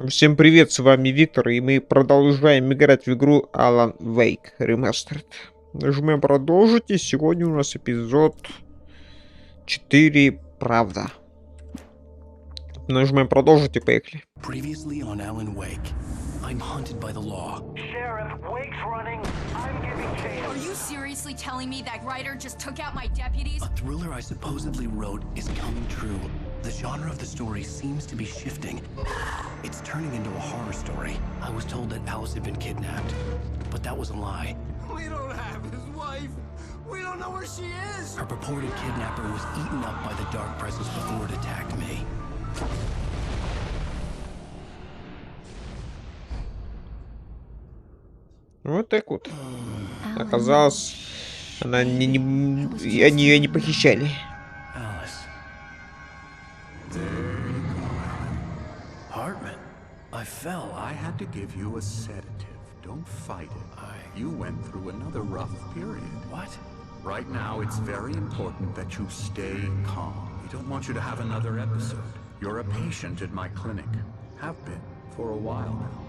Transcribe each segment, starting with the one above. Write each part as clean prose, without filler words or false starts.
Всем привет, с вами Виктор, и мы продолжаем играть в игру Alan Wake Remastered. Нажмем продолжить, и сегодня у нас эпизод 4 Правда. Нажмем продолжить и поехали. Previously on Alan Wake, I'm hunted by the law. Sheriff, Wake's running. I'm giving chase. Are you seriously telling me that writer just took out my deputies? A thriller I supposedly wrote is coming true. The genre of the story seems to be shifting. It's turning into a horror story. I was told that Alice had been kidnapped, but that was a lie. We don't have his wife. We don't know where she is. Her purported kidnapper was eaten up by the dark presence before it attacked me. Вот так вот. Оказалось, они ее не похищали. Alice. There you go, Alan. Hartman, I fell. I had to give you a sedative. Don't fight it. You went through another rough period. What? Right now, it's very important that you stay calm. We don't want you to have another episode. You're a patient at my clinic. Have been for a while now.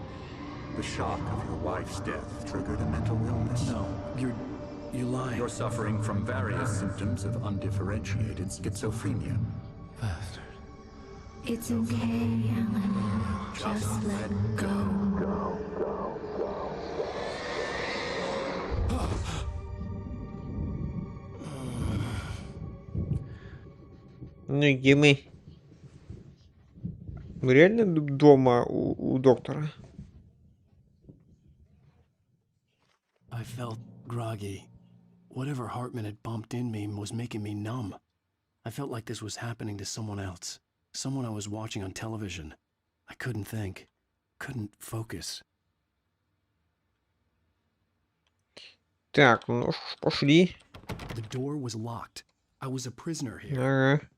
The shock of your wife's death triggered a mental illness. No, you're lying. You're suffering from various symptoms of undifferentiated schizophrenia. Bastard. It's okay, Alan. Just let go. Ну и где мы? Мы реально дома у доктора? I felt groggy. Whatever Hartman had pumped in me was making me numb. I felt like this was happening to someone else. Someone I was watching on television. I couldn't think. Couldn't focus. Так, ну пошли. The door was locked. I was a prisoner here. Ага.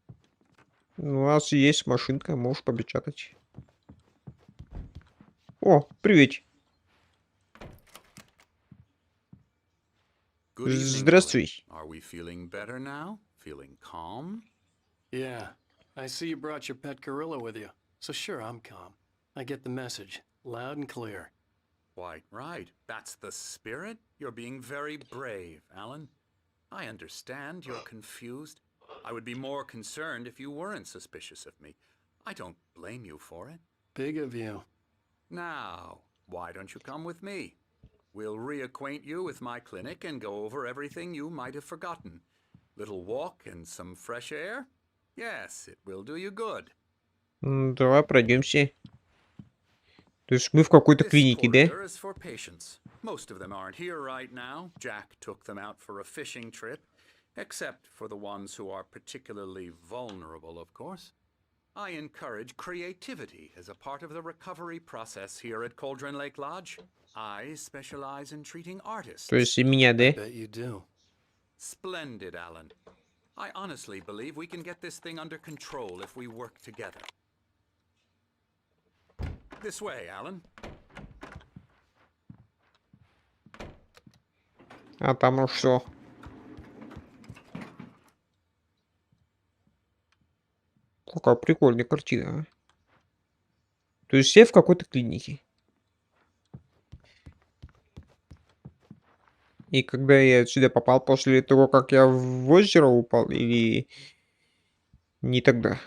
У нас есть машинка, можешь попечатать. О, привет. Good evening, Здравствуй. Alan. Are we feeling better now? Feeling calm? Yeah. I see you brought your pet gorilla with you. So sure, I'm calm. I get the message. Loud and clear. Quite right. That's the spirit. You're being very brave, Alan. I understand you're confused. I would be more concerned if you weren't suspicious of me. I don't blame you for it. Big of you. Now, why don't you come with me? We'll reacquaint you with my clinic and go over everything you might have forgotten. Little walk and some fresh air? Yes, it will do you good. Давай пройдемся. То есть мы в какой-то This клинике, да? corridor is for patients. Most of them aren't here right now. Jack took them out for a fishing trip, except for the ones who are particularly vulnerable, of course. I encourage creativity as a part of the recovery process here at Cauldron Lake Lodge. I specialize in treating artists. То есть и меня, да? Bet you do. Splendid, Alan. I honestly believe we can get this thing under control if we work together. This way, Alan. А там уж все. Какая прикольная картина, а. То есть все в какой-то клинике. И когда я сюда попал, после того, как я в озеро упал, или не тогда?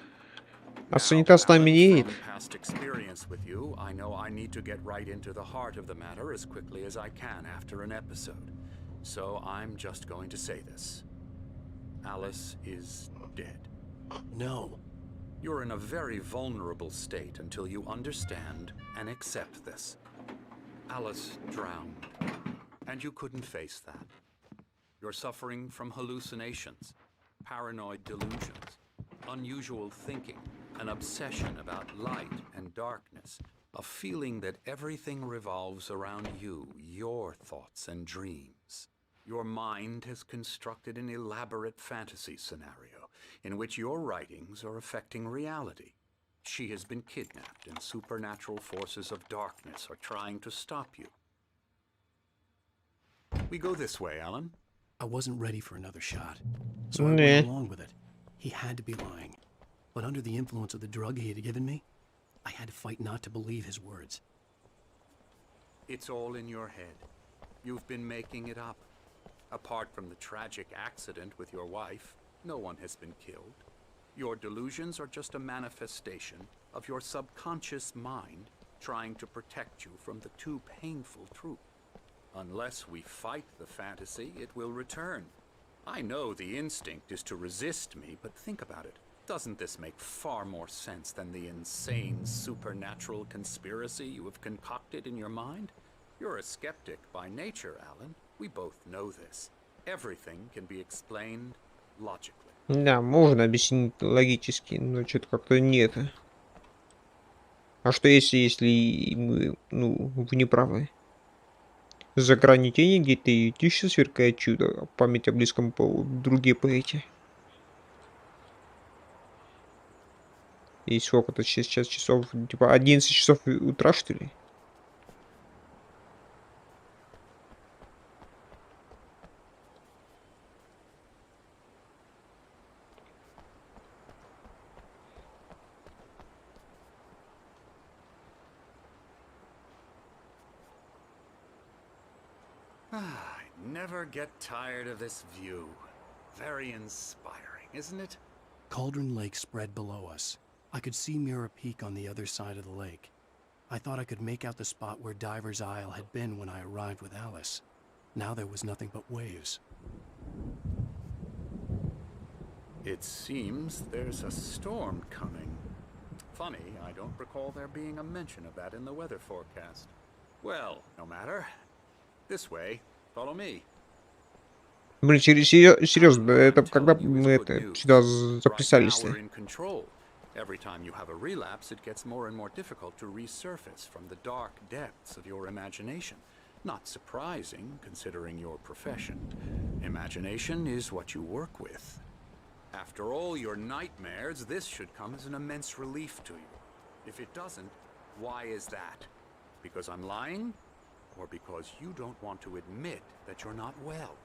А санитар с нами не едет. From past experience with you, I know I need to get right into the heart of the matter as quickly as I can after an episode. So I'm just going to say this. Alice is dead. No. You're in a very vulnerable state until you understand and accept this. Alice drowned, and you couldn't face that. You're suffering from hallucinations, paranoid delusions, unusual thinking, an obsession about light and darkness, a feeling that everything revolves around you, your thoughts and dreams. Your mind has constructed an elaborate fantasy scenario in which your writings are affecting reality. She has been kidnapped and supernatural forces of darkness are trying to stop you. We go this way, Alan. I wasn't ready for another shot. So I Yeah. went along with it. He had to be lying. But under the influence of the drug he had given me, I had to fight not to believe his words. It's all in your head. You've been making it up. Apart from the tragic accident with your wife, no one has been killed. Your delusions are just a manifestation of your subconscious mind trying to protect you from the too painful truth. Unless we fight the fantasy, it will return. I know the instinct is to resist me, but think about it. Doesn't this make far more sense than the insane supernatural conspiracy you have concocted in your mind? You're a skeptic by nature, Alan. We both know this. Everything can be explained logically. Да, можно объяснить логически, но что-то как-то не это. А что если мы, ну, вы не правы? За гранью тени где-то и еще сверкает чудо, память о близком друге поэте. И сколько-то сейчас часов, типа 11 часов утра, что ли? I never get tired of this view. Very inspiring, isn't it? Cauldron Lake spread below us. I could see Mirror Peak on the other side of the lake. I thought I could make out the spot where Diver's Isle had been when I arrived with Alice. Now there was nothing but waves. It seems there's a storm coming. Funny, I don't recall there being a mention of that in the weather forecast. Well, no matter. This way. Follow me. Блин, серьезно, это когда мы это сюда записались-то? Every time you have a relapse, it gets more and more difficult to resurface from the dark depths of your imagination. Not surprising, considering your profession. Imagination is what you work with. After all your nightmares, this should come as an immense relief to you. If it doesn't, why is that? Because I'm lying? Or because you don't want to admit that you're not well?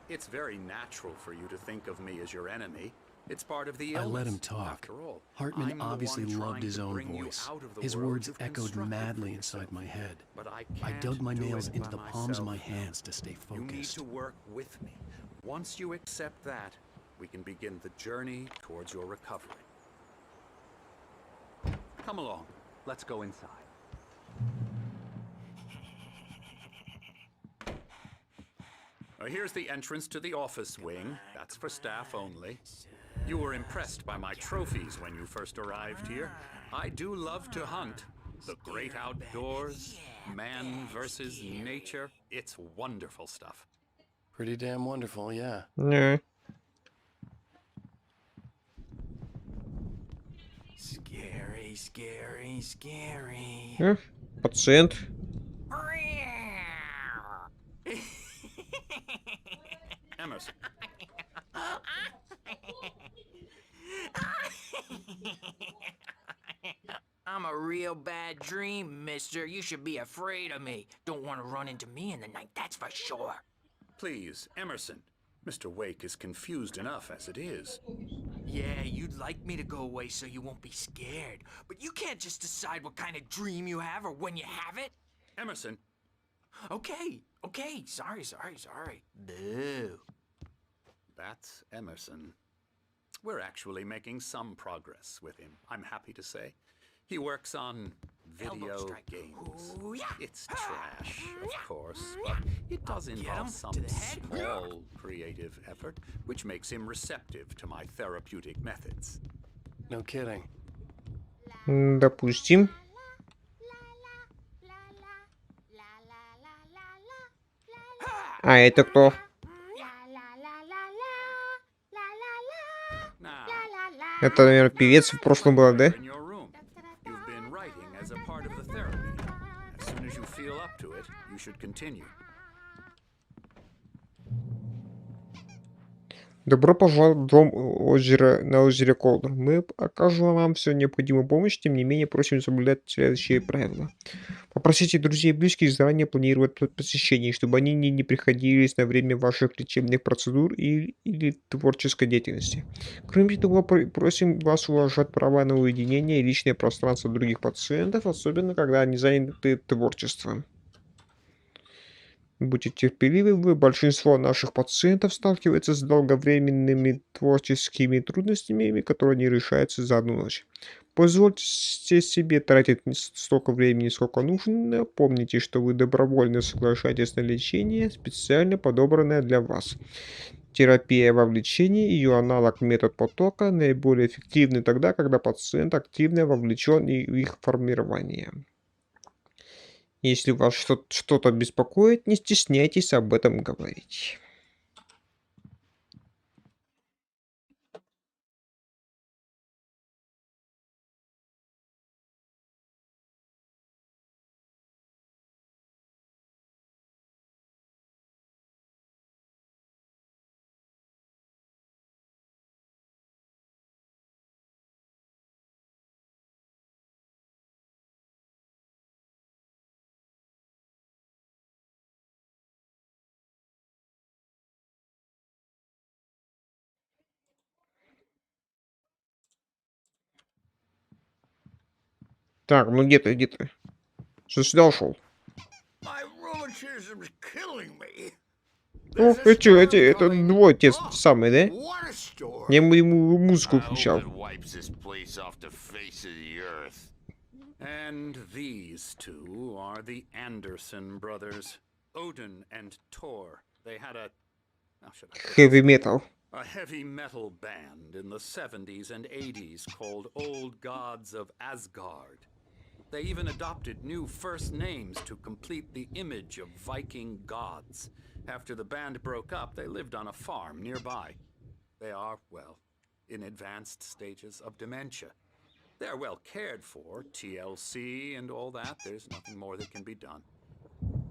It's very natural for you to think of me as your enemy. It's part of the illness. I let him talk. After all, Hartman I'm obviously the one loved trying his to own bring you voice. out of the His world words you've echoed constructed madly for inside yourself. my head. But I I can't dug my do nails it into by the palms of my myself. hands to stay You need focused. to work with me. Once you accept that, we can begin the journey towards your recovery. Come along. Let's go inside. Here's the entrance to the office wing. That's for staff only. You were impressed by my trophies when you first arrived here. I do love to hunt. The great outdoors, man versus nature. It's wonderful stuff. Pretty damn wonderful, yeah. Не. Scary, scary, scary. Пациент. Emerson. I'm a real bad dream, mister. You should be afraid of me. Don't want to run into me in the night, that's for sure. Please, Emerson. Mr. Wake is confused enough as it is. Yeah, you'd like me to go away so you won't be scared. But you can't just decide what kind of dream you have or when you have it. Emerson. Okay. Sorry. Boo. That's Emerson. We're actually making some progress with him, I'm happy to say. He works on Elbow video strike. games. Ooh, yeah. It's trash, of course, but it does Get involve him some to the head. small creative effort, which makes him receptive to my therapeutic methods. No kidding. Допустим. А это кто? Now, Это, наверное, певец в прошлом был, да? in your room. You've been writing as a part of the therapy. As soon as you feel up to it, you should continue. Добро пожаловать в дом на озере Колдер. Мы окажем вам всю необходимую помощь, тем не менее просим соблюдать следующие правила. Попросите друзей и близких заранее планировать посещение, чтобы они не приходились на время ваших лечебных процедур или творческой деятельности. Кроме того, просим вас уважать права на уединение и личное пространство других пациентов, особенно когда они заняты творчеством. Будьте терпеливы, большинство наших пациентов сталкивается с долговременными творческими трудностями, которые не решаются за одну ночь. Позвольте себе тратить столько времени, сколько нужно. Помните, что вы добровольно соглашаетесь на лечение, специально подобранное для вас. Терапия вовлечения, ее аналог метод потока, наиболее эффективны тогда, когда пациент активно вовлечен в их формирование. Если вас что-то беспокоит, не стесняйтесь об этом говорить. Так, ну где ты? Что сюда ушел? My rheumatism's killing me. О, это двое те самые, да? What a story. Я ему музыку включал. And these two are the Anderson brothers, Odin and Tor. They had how should I put Heavy this? metal. A heavy metal band in the 70s and 80s called Old Gods of Asgard. They even adopted new first names to complete the image of Viking gods. After the band broke up, they lived on a farm nearby. They are, well, in advanced stages of dementia. They're well cared for, TLC and all that. There's nothing more that can be done.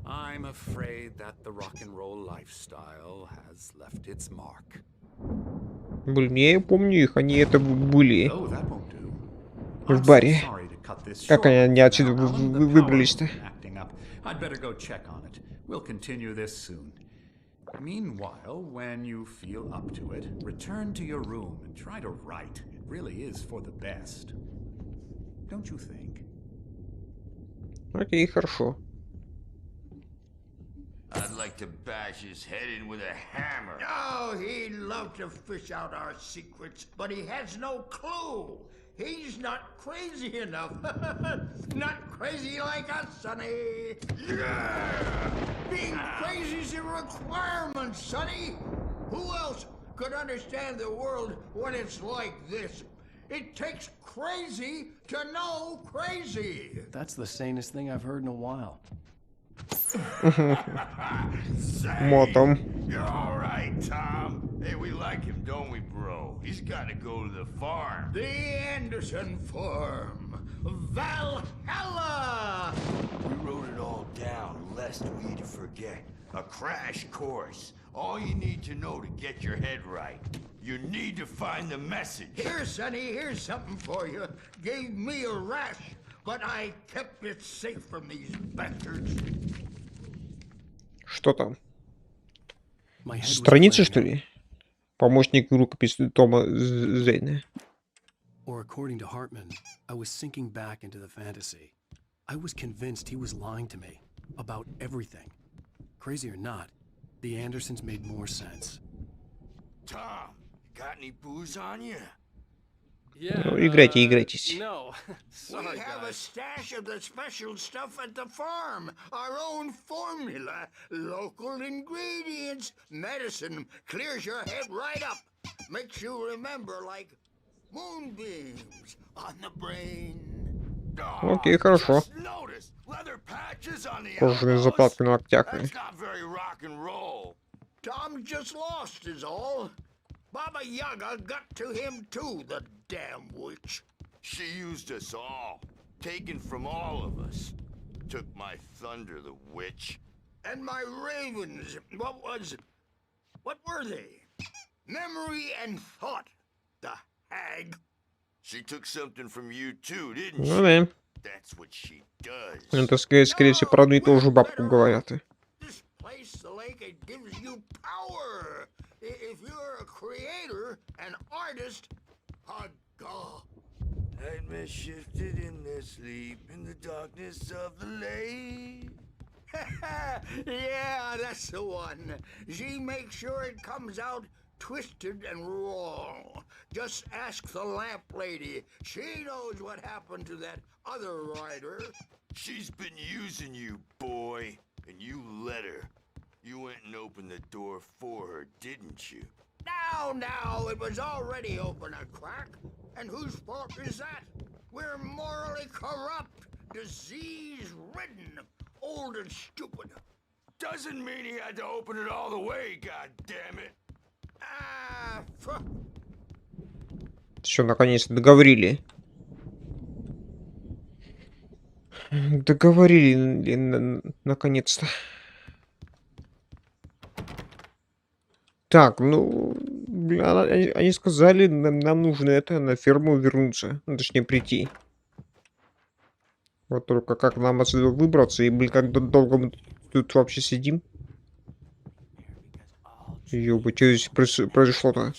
I'm afraid that the rock and roll lifestyle has left its mark. Блин, я помню их, они это были в баре. Как они отсюда выбрались-то? I'd better go check on it. We'll continue this soon. Meanwhile, when you feel up to it, return to your room and try to write. It really is for the best. Don't you think? Окей, хорошо. I'd like to bash his head in with a hammer. Oh, he'd love to fish out our secrets, but he has no clue. He's not crazy enough. Not crazy like us, Sonny. Yeah! Being crazy's a requirement, Sonny. Who else could understand the world when it's like this? It takes crazy to know crazy. That's the sanest thing I've heard in a while. Мотом. You're all right, Tom. Hey, we like him, don't we, bro? He's got to go to the farm. The Anderson Farm. Valhalla! We wrote it all down, lest we forget. A crash course. All you need to know to get your head right. You need to find the message. Here, Sonny, here's something for you. Gave me a rash, but I kept it safe from these bastards. Что там? My head was Страницы, clearing что up. ли? Помощник рукописи Тома Зейна. Or according to Hartman, I was sinking back into the fantasy. I was convinced he was lying to me about everything. Crazy or not, the Andersons made more sense. Tom, got any booze on you? Yeah. Ну, играйтесь. No. We have a stash of the special stuff at the farm. Our own formula. Local ingredients. Medicine clears your head right up. Makes you remember like moonbeams on the brain. Окей, хорошо. Just notice, leather patches on the Кожаные elbows. заплатки на локтях. That's not very rock and roll. Tom just lost is all. Baba Yaga got to him too, the damn witch. She used us all, taken from all of us. Took my thunder, the witch. And my ravens, what were they? Memory and thought, the hag. She took something from you too, didn't Ну she? да. That's what she does. Это, скорее всего, про одну и ту же бабку говорят. This place, the lake, it gives you power. If you're a creator, an artist, a god. Nightmare shifted in their sleep in the darkness of the lake. Yeah, that's the one. She makes sure it comes out twisted and raw. Just ask the lamp lady. She knows what happened to that other rider. She's been using you, boy, and you let her. You went and opened the door for her, didn't you? Now, it was already open a crack. And whose fault is that? We're morally corrupt, disease-ridden, old and stupid. Doesn't mean he had to open it all the way, goddammit. Все, наконец-то договорили. Договорили, наконец-то. Так, ну, они сказали, нам нужно это, на ферму вернуться. Ну, точнее, прийти. Вот только как нам отсюда выбраться, и, блин, как долго мы тут вообще сидим? Ёба, что здесь произошло-то?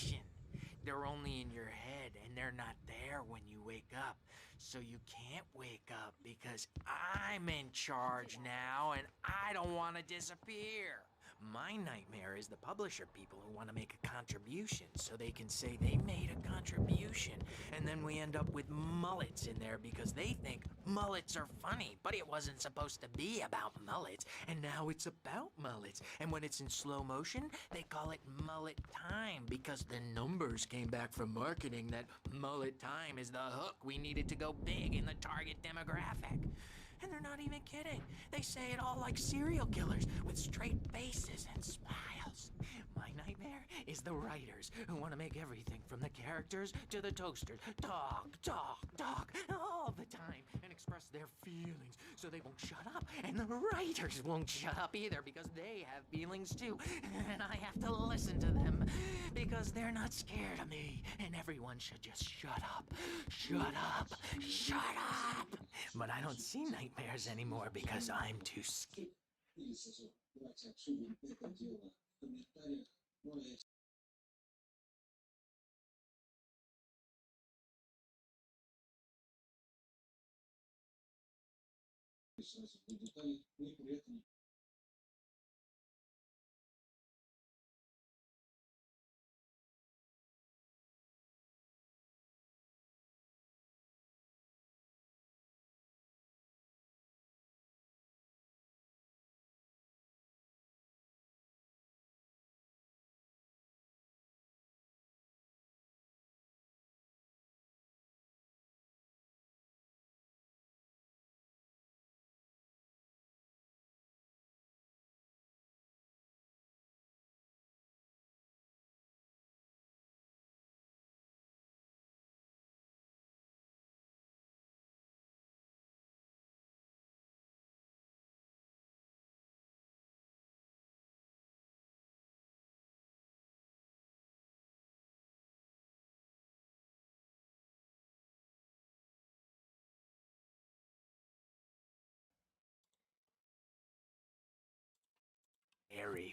They're only in your head, and they're not there when you wake up. So you can't wake up because I'm in charge now, and I don't want to disappear. My nightmare is the publisher people who want to make a contribution so they can say they made a contribution. And then we end up with mullets in there because they think mullets are funny. But it wasn't supposed to be about mullets. And now it's about mullets. And when it's in slow motion, they call it mullet time because the numbers came back from marketing that mullet time is the hook we needed to go big in the target demographic. And they're not even kidding. They say it all like serial killers with straight faces and smiles. My nightmare is the writers who want to make everything from the characters to the toasters talk all the time and express their feelings so they won't shut up. And the writers won't shut up either because they have feelings too. And I have to listen to them because they're not scared of me. And everyone should just shut up. Shut up. Shut up. But I don't see nightmares anymore because I'm too scared.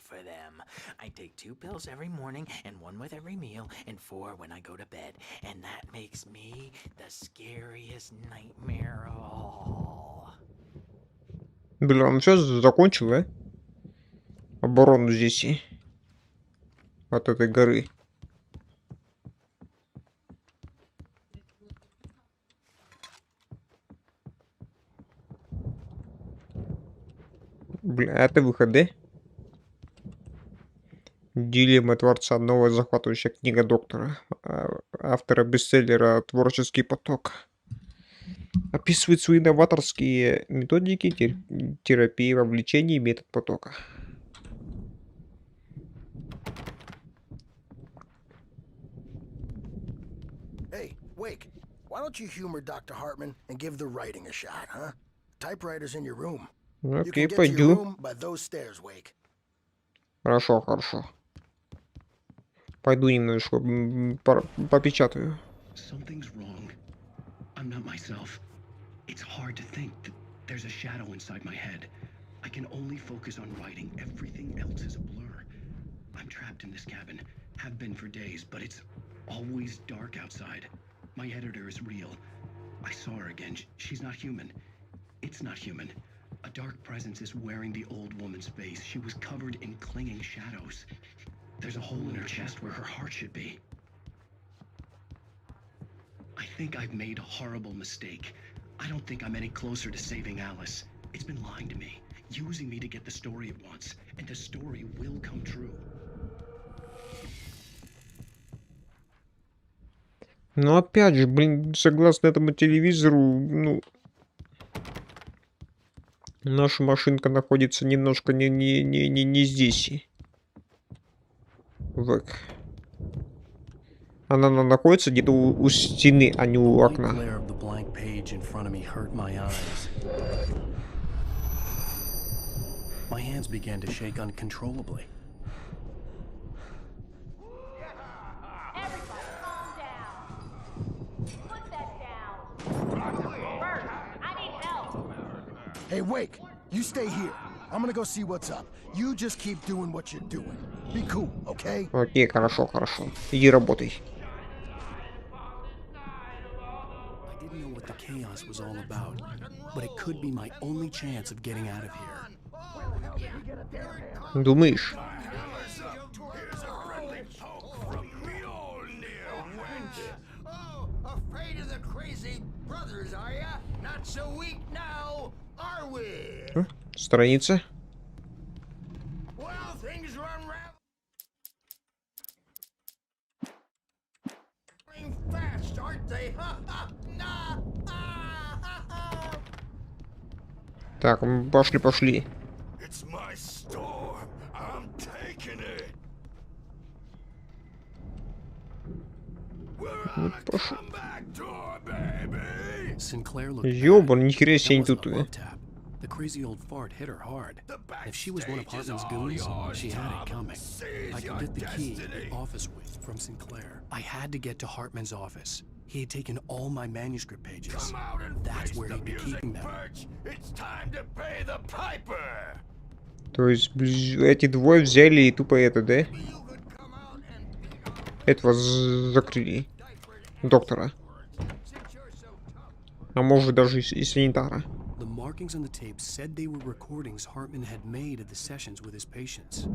For them. I take 2 pills every morning and 1 with every meal and 4 when I go to bed. And that makes me the scariest nightmare of all. Блин, он все закончил, да? Оборону здесь от этой горы. Бля, это выход, да? Дилемма творца. Новая захватывающая книга доктора. Автора бестселлера «Творческий поток». Описывает свои новаторские методики терапии вовлечения и метод потока. Hey, Wake, why don't you humor Dr. Hartman and give the writing a shot, huh? Typewriter's in your room. You can get to your room by those stairs, Wake. Хорошо, хорошо. Пойду немножко попечатаю. Something's wrong. I'm not myself. It's hard to think that there's a shadow inside my head. I can only focus on writing. Everything else is a blur. I'm trapped in this cabin. Have been for days, but it's always dark outside. My editor is real. I saw her again. She's not human. It's not human. A dark presence is wearing the old woman's face. She was covered in clinging shadows. There's a hole in her chest where her heart should be. I think I've made a horrible mistake. I don't think I'm any closer to saving Alice. It's been lying to me, using me to get the story it wants, and the story will come true. Но опять же, блин, согласно этому телевизору, ну, наша машинка находится немножко не здесь. Вот. Она находится где-то у стены, а не у окна. My hands began to shake uncontrollably. Everybody, calm down. Put that down. Bert, I need help. Hey, Wake, you stay here. I'm gonna go see what's up. You just keep doing what you're doing. Be cool, okay? Окей, хорошо, хорошо. Иди работай. I didn't know what the chaos was all about, but it could be my only chance of getting out of here. Думаешь? Afraid of the crazy brothers, are ya? Not so weak now, are we? Страница. Well, things run fast, aren't they? Так, пошли. It's my storm. I'm taking it. We're on a comeback tour, baby. Sinclair looked Ёбан, нихера себе не тут. The crazy old fart hit her hard. If she was one of Hartman's goons, she had it coming. I could get the key to the office from Sinclair. I had to get to Hartman's office. He had taken all my manuscript pages. That's where he'd be keeping them. It's time to pay the piper. То есть эти двое взяли и тупо это, да? Этого закрыли. Доктора. А может даже и санитара. The markings on the tape said they were recordings Hartman had made of the sessions with his patients.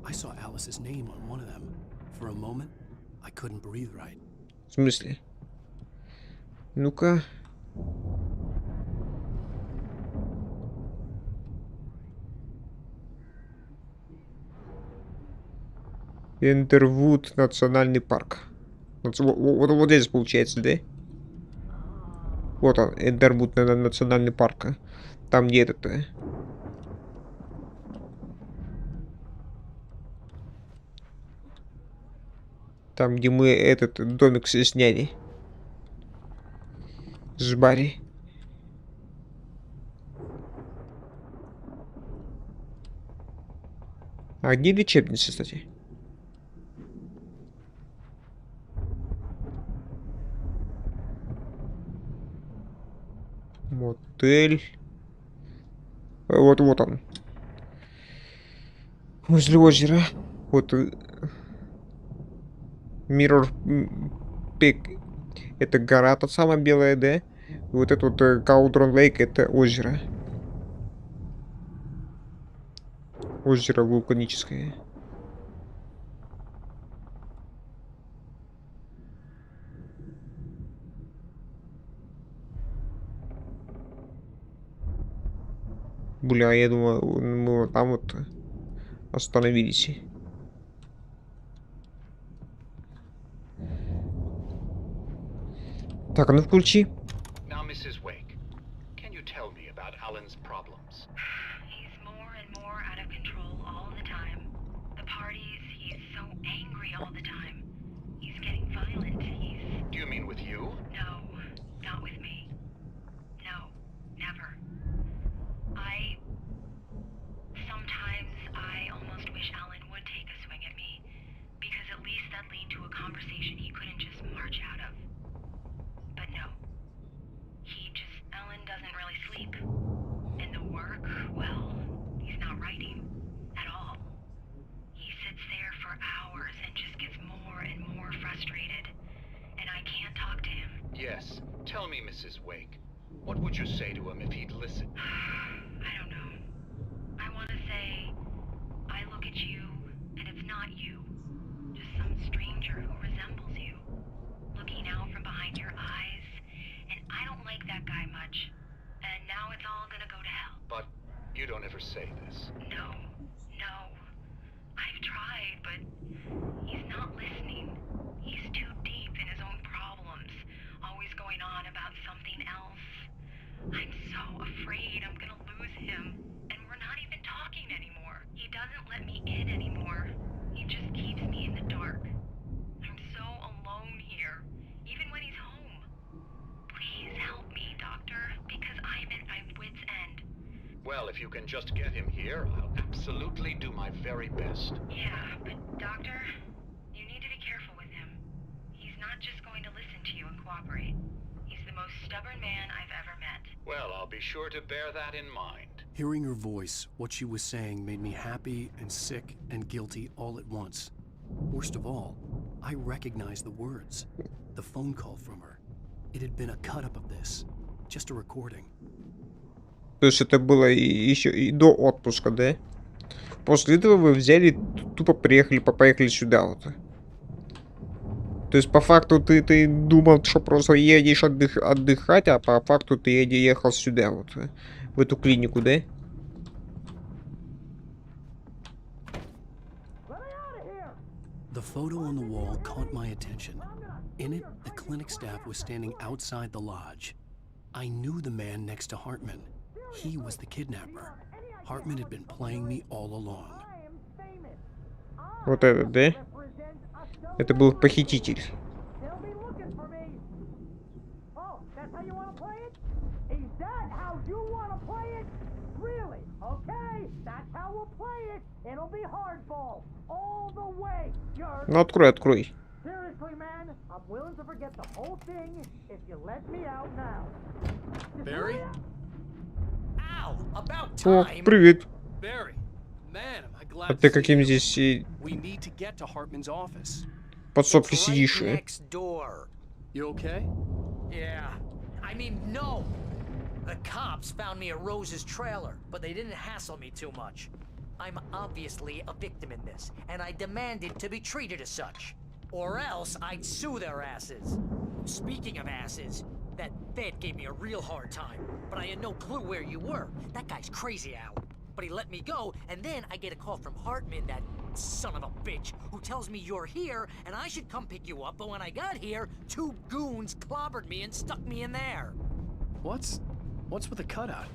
I saw Alice's name on one of them. For a moment, I couldn't breathe right. В смысле? Ну-ка. Эндервуд национальный парк. Вот здесь получается, да? Вот он, Эндервуд национальный парк. Там где этот. Там, где мы этот домик сняли. С Барри. А где лечебница, кстати? Мотель. Вот он. Возле озера. Вот. Mirror Peak. Это гора, та самая белая, да? И вот это вот Cauldron Lake, это озеро. Озеро вулканическое. Бля, я думаю, мы вот там вот остановились. Так, а ну включи. Now, Mrs. Wake, can you tell me about Alan's problems? He's more and more out of control all the time. The parties, he's so angry all the time. He's getting violent. Do you mean with you? No, not with me. No, never. Sometimes I almost wish Alan would take a swing at me, because at least that Mrs. Wake? What would you say to him if he'd listen? I don't know. I want to say, I look at you, and it's not you. Just some stranger who resembles you. Looking out from behind your eyes. And I don't like that guy much. And now it's all gonna go to hell. But you don't ever say this. No. I've tried, but he's not listening. He's too deep in his own problems. Always going on about something else. I'm so afraid I'm gonna lose him. And we're not even talking anymore. He doesn't let me in anymore. He just keeps me in the dark. I'm so alone here, even when he's home. Please help me, Doctor, because I'm at my wit's end. Well, if you can just get him here, I'll absolutely do my very best. Yeah, but Doctor, you need to be careful with him. He's not just going to listen to you and cooperate. He's the most stubborn man I've ever met. Well, I'll be sure to bear that in mind. Hearing her voice, what she was saying made me happy and sick and guilty all at once. Worst of all, I recognized the words. The phone call from her. It had been a cut-up of this. Just a recording. То есть это было еще и до отпуска, да? После этого вы взяли, тупо поехали сюда вот. То есть по факту ты думал, что просто едешь отдыхать, а по факту ты ехал сюда вот, в эту клинику, да? The photo on the wall caught my attention. In it, the clinic staff was standing outside the lodge. I knew the man next to Hartman. He was the kidnapper. Hartman had been playing me all along. Вот этот, да? Это был похититель. Ну открой, открой. Barry? Ow! About О, time! привет. Barry! Man, am I glad А to ты see каким you. здесь We need to get to Hartman's office. в подсобке It's right сидишь? next door. You okay? Yeah. I mean, no. The cops found me at Rose's trailer, but they didn't hassle me too much. I'm obviously a victim in this, and I demanded to be treated as such. Or else I'd sue their asses. Speaking of asses, that vet gave me a real hard time, but I had no clue where you were. That guy's crazy, Al. But he let me go, and then I get a call from Hartman, that son of a bitch, who tells me you're here, and I should come pick you up, but when I got here, 2 goons clobbered me and stuck me in there. What's with the cutout?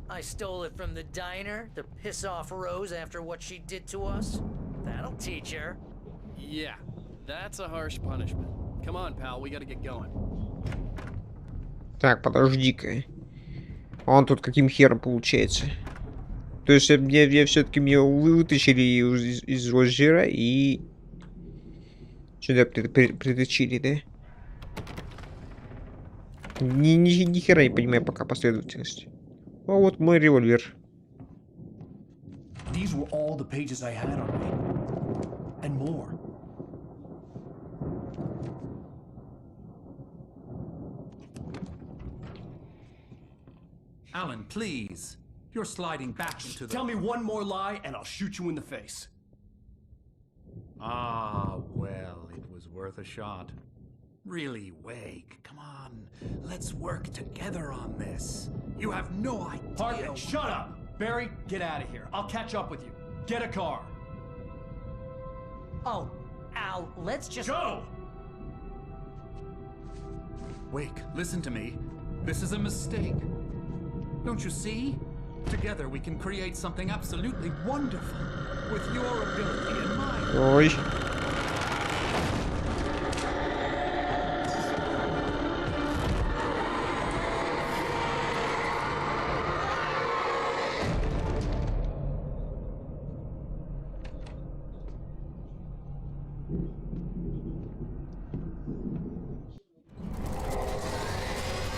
I stole it from the diner to piss off Rose after what she did to us. That'll teach her. Yeah, that's a harsh punishment. Come on, pal, we gotta get going. Так, подожди-ка. Он тут каким хером получается? То есть я все-таки меня вытащили из озера и сюда притащили, да? Ни хера не понимаю пока последовательность. А вот мой револьвер. These were all the pages I had on me. And more. Alan, please. You're sliding back into the... Tell me one more lie and I'll shoot you in the face. Ah, well, it was worth a shot. Really, Wake, come on. Let's work together on this. You have no idea... Hartman, shut up! Barry, get out of here. I'll catch up with you. Get a car. Oh, Al, let's just... Go! Wake, listen to me. This is a mistake. Don't you see? Together we can create something absolutely wonderful. With your ability in mind. Ой.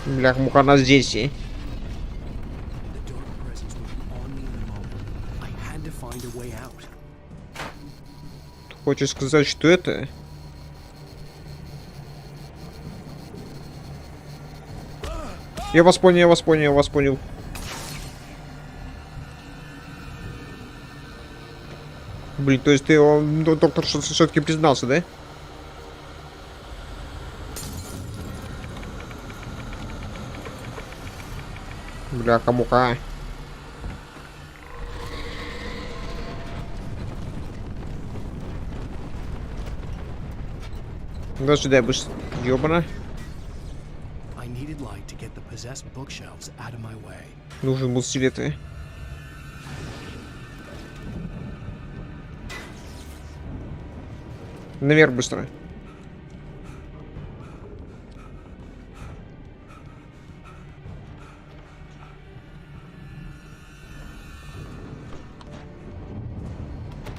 Бляха-муха, она здесь, и. Хочешь сказать, что это? Я вас понял, я вас понял, я вас понял. Блин, то есть ты, доктор, все-таки признался, да? Бляха-муха. Да сюда быстро. Ёбана. I needed light to get the possessed bookshelves out of my way. Нужен был свет, а? Наверх быстро.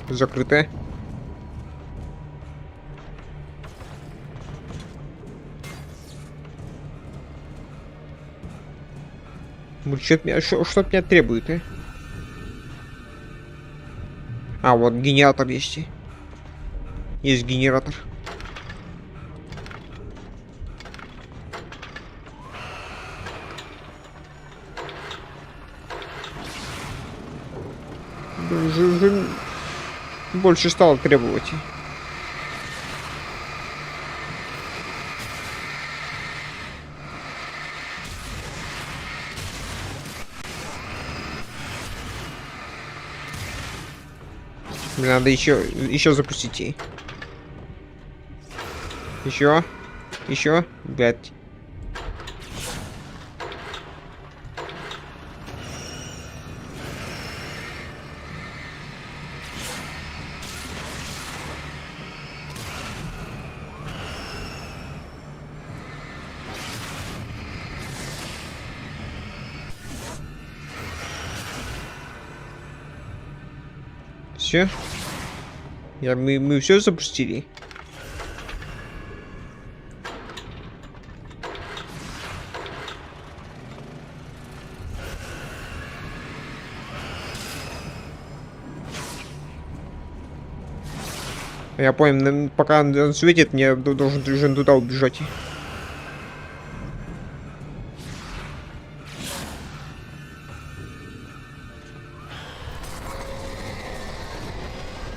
Закрыто. Что от меня требует, а? А, вот генератор есть. Есть генератор. Уже больше стало требовать. Мне надо еще запустить ей. Еще, блядь. Все? Мы все запустили. Я понял, пока он светит, мне должен туда убежать.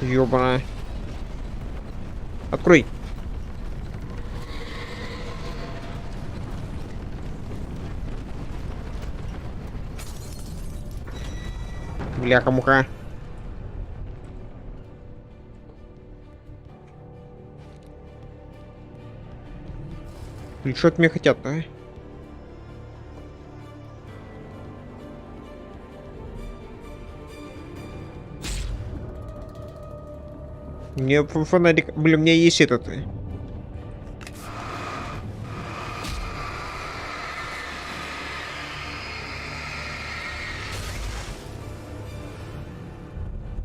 Ёбана. Открой. Бляха-муха. И что от меня хотят-то, а? Мне фонарик... Блин, у меня есть этот...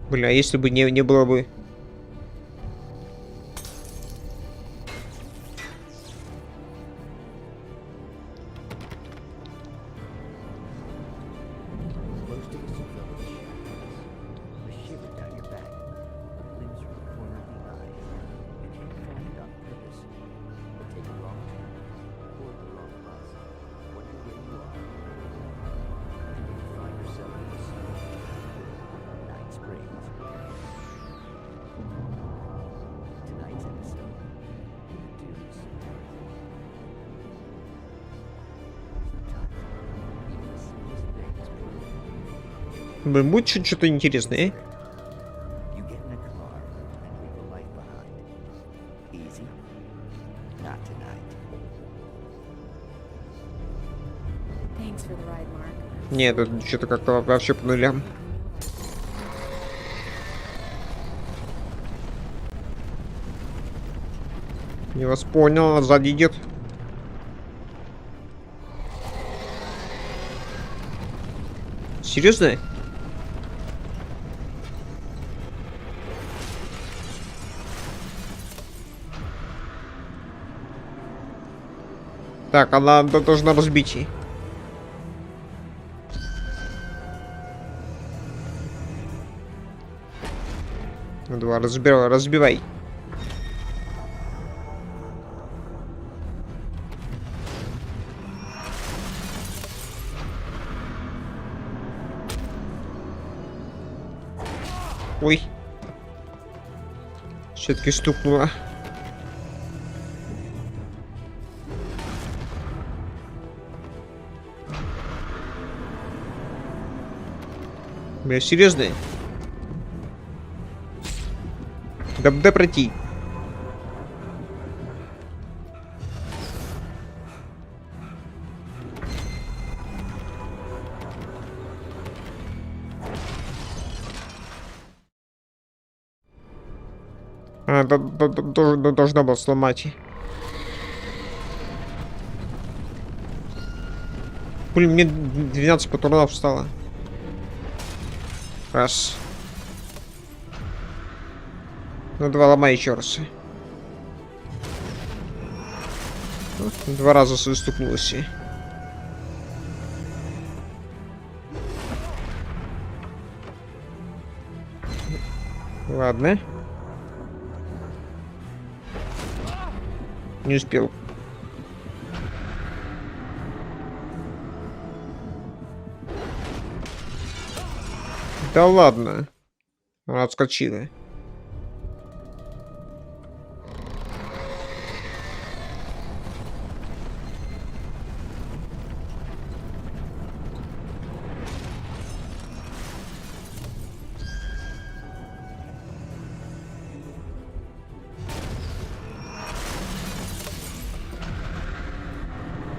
Блин, а если бы не было бы... Блин, будет что-то интересное, Нет, это что-то как-то вообще по нулям. Я вас понял, сзади идет. Серьезно? Так, она должна разбить. Ну, давай, разбивай. Ой. Все-таки стукнула. Бля, серьезно? Да пройти. Должна была сломать. Блин, мне 12 патронов стало. Раз. Ну, два ломай еще раз. Два раза стукнулась. Ладно. Не успел. Да ладно. Она отскочила.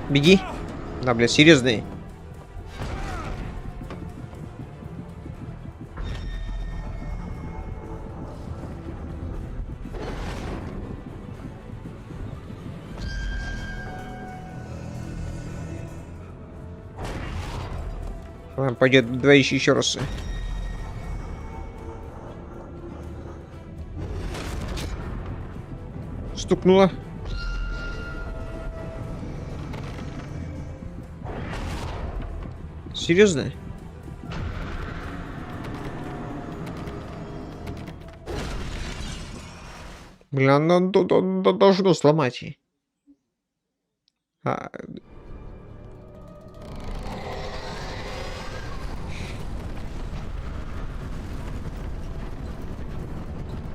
Беги. Да, бля, серьезный. Пойдет, давай еще раз. Стукнула. Серьезно? Блин, оно должно сломать.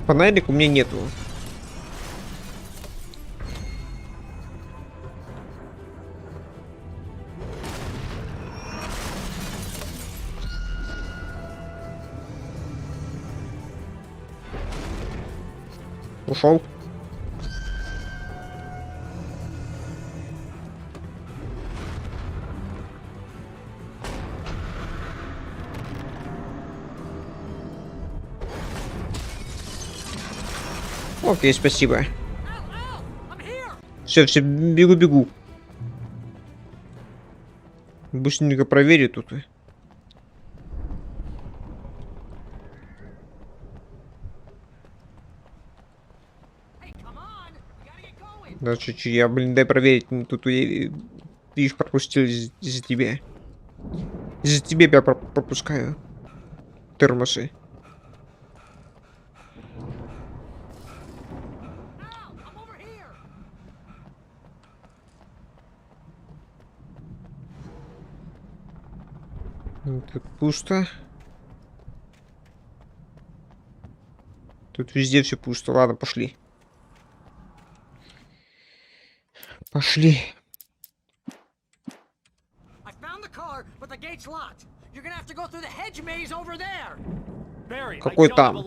Фонарик у меня нету. Ушел. Окей, спасибо. Все, бегу. Быстренько проверю тут. Да, чуть-чуть, я, блин, дай проверить. Тут я, видишь, пропустил из-за тебя. Из-за тебя я пропускаю. Термосы. Тут пусто. Тут везде все пусто. Ладно, пошли. Пошли. Какой там?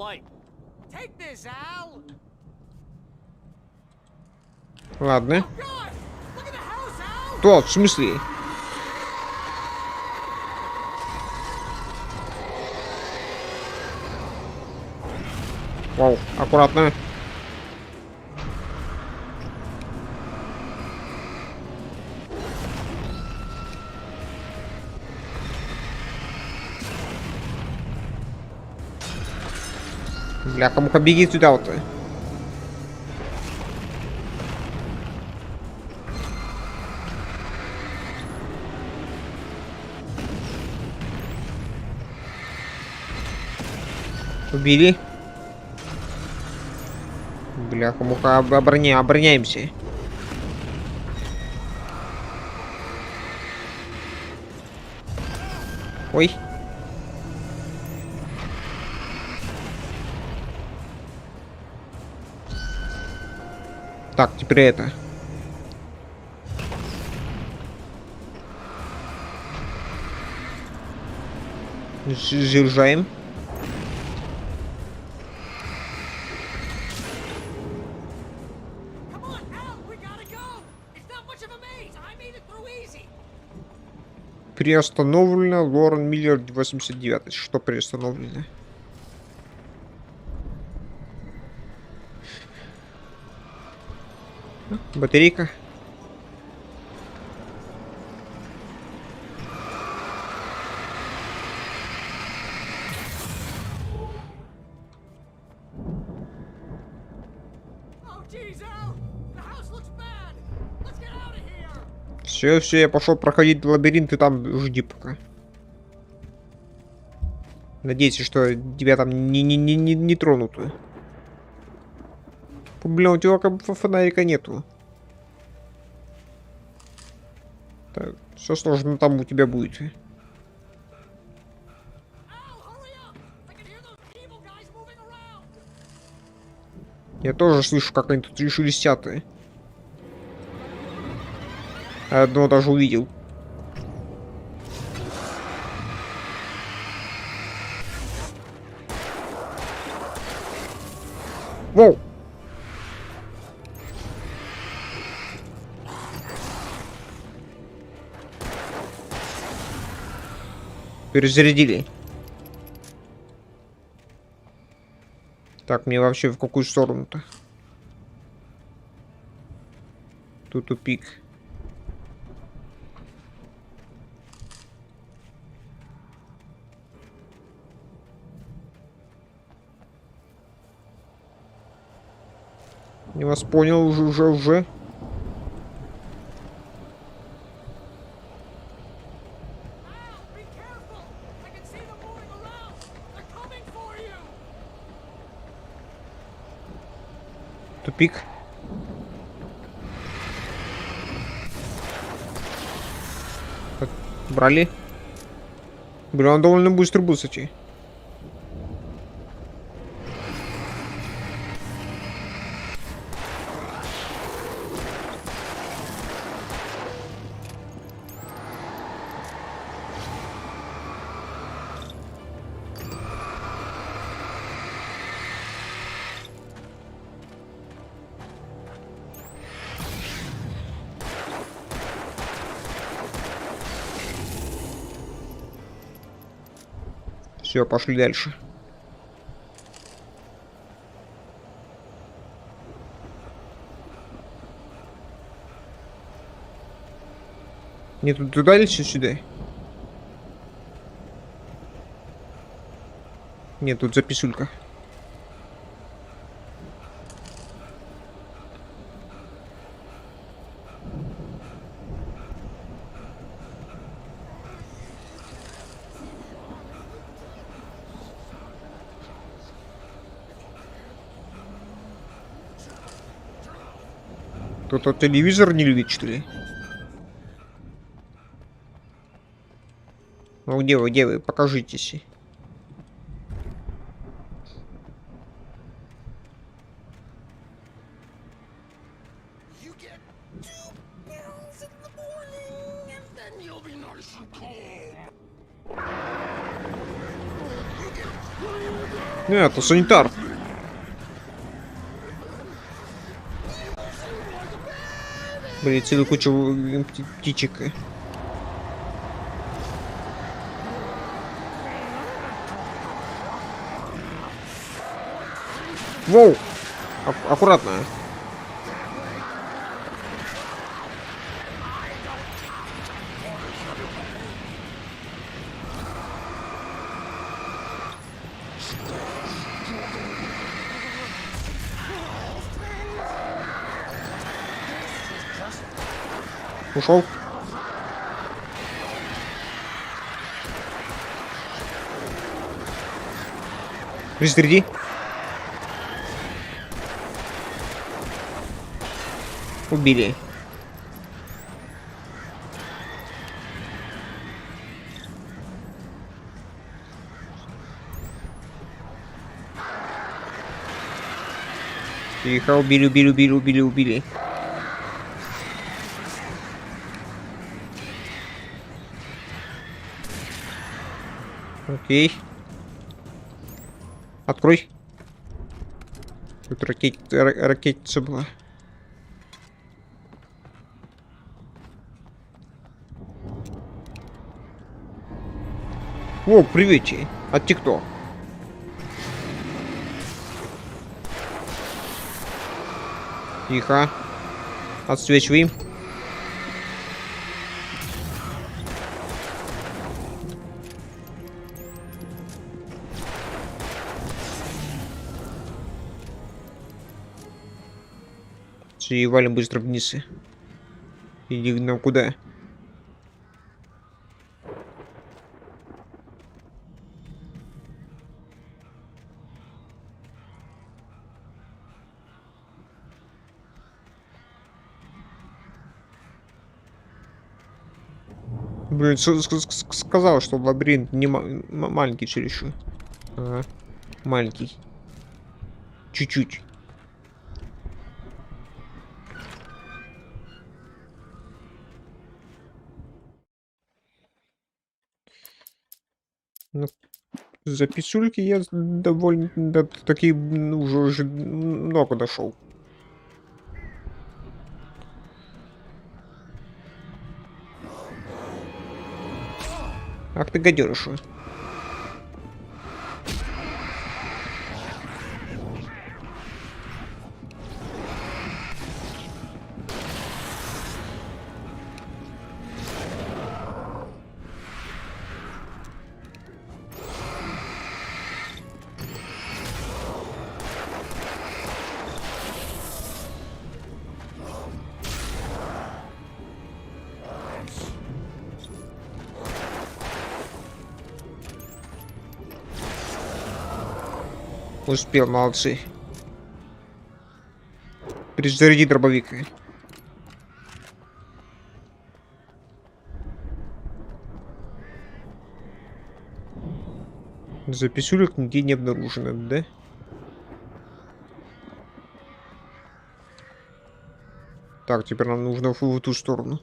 Ладно. Кто? В смысле? Вау, аккуратно. Бляха-муха, беги сюда вот. Убили. Бляха-муха, обороняемся. Ой. Так, теперь это. Заряжаем. Приостановлено. Лорен Миллер 89. Что приостановлено? Батарейка. Все, я пошел проходить лабиринт, и там жди пока. Надеюсь, что тебя там не тронут. Блин, у тебя как бы фонарика нету. Так, все сложно там у тебя будет. Я тоже слышу, как они тут шелестят. А одного даже увидел. Воу! Перезарядили. Так, мне вообще в какую сторону-то? Тут тупик. Я вас понял уже. Тупик. Так, брали. Блин, он довольно быстро был, кстати. Все, пошли дальше. Не туда или сюда? Нет, тут записулька. Кто-то телевизор не любит, что ли? Ну где вы? Покажитесь. Это санитар. Блин, целую кучу птичек. Воу! Аккуратно. Ушел. Перезаряди. Убили. Тихо, убили, убили, убили, убили, убили. Окей. Открой. Тут ракетница была. О, привет. А ты кто? Тихо. Отсвечиваем. И валим быстро вниз. Иди нам куда? Блин, сказал, что лабиринт не маленький чересчур. Ага. Маленький. Чуть-чуть. Ну, за писульки я довольно таки уже много дошел. Ах ты гаденыш. Успел, молодцы. Перезаряди дробовик. Записулек нигде не обнаружено, да? Так, теперь нам нужно в ту сторону.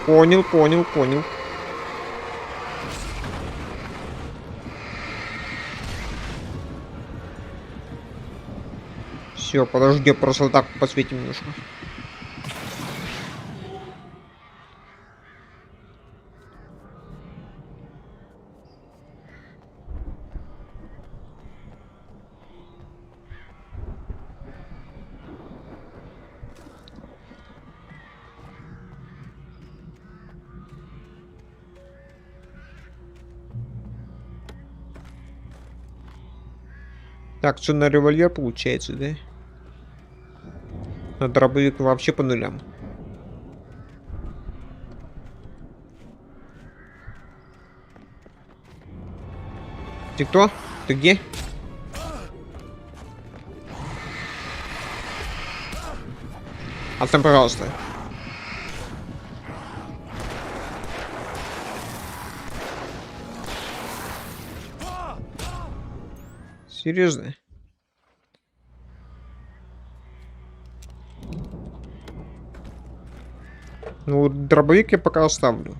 Понял, понял, понял. Все, подожди, просто так посветим немножко. Так, что на револьвер получается, да? На дробовик вообще по нулям. Ты кто? Ты где? Отстань, пожалуйста. Серьезно? Ну, дробовик я пока оставлю.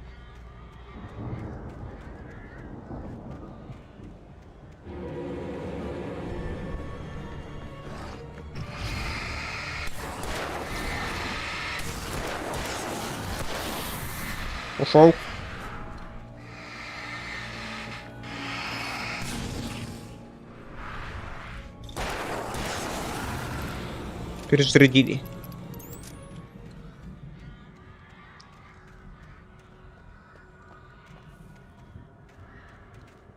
Ушел. Перезарядили.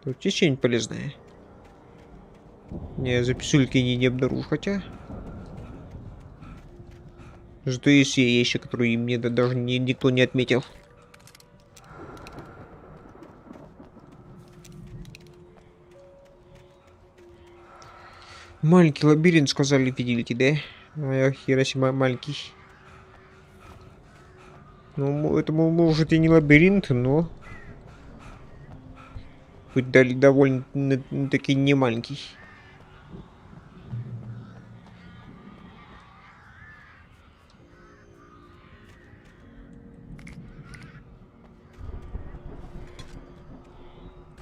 Тут есть что-нибудь полезное? Не, записульки не обнаружу, хотя. Зато есть вещи, которые мне даже никто не отметил. Маленький лабиринт, сказали, видите, да? А хераси маленький. Ну, это может и не лабиринт, но Хоть довольно-таки не маленький.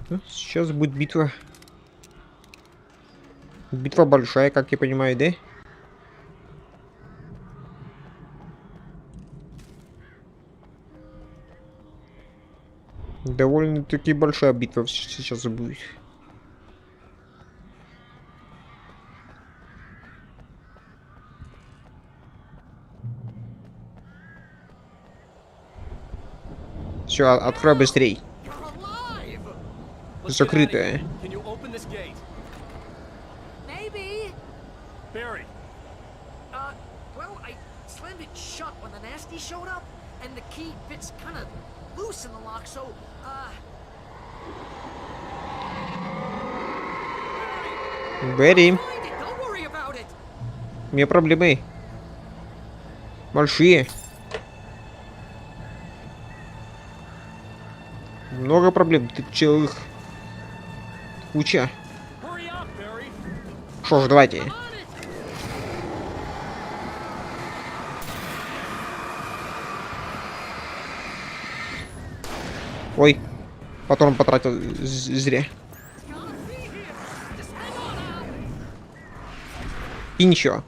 Ну, сейчас будет битва. Битва большая, как я понимаю, да? Довольно-таки большая битва сейчас будет. Все, открой быстрей. Закрытая. Maybe. Barry. Well, I slammed it shut when the nasty showed up, and the key fits kind of loose in the lock, so, Берри, don't worry about it. у меня проблемы. Большие. Много проблем. Ты целых куча. Что ж, давайте. Ой, патрон потратил зря. И ничего.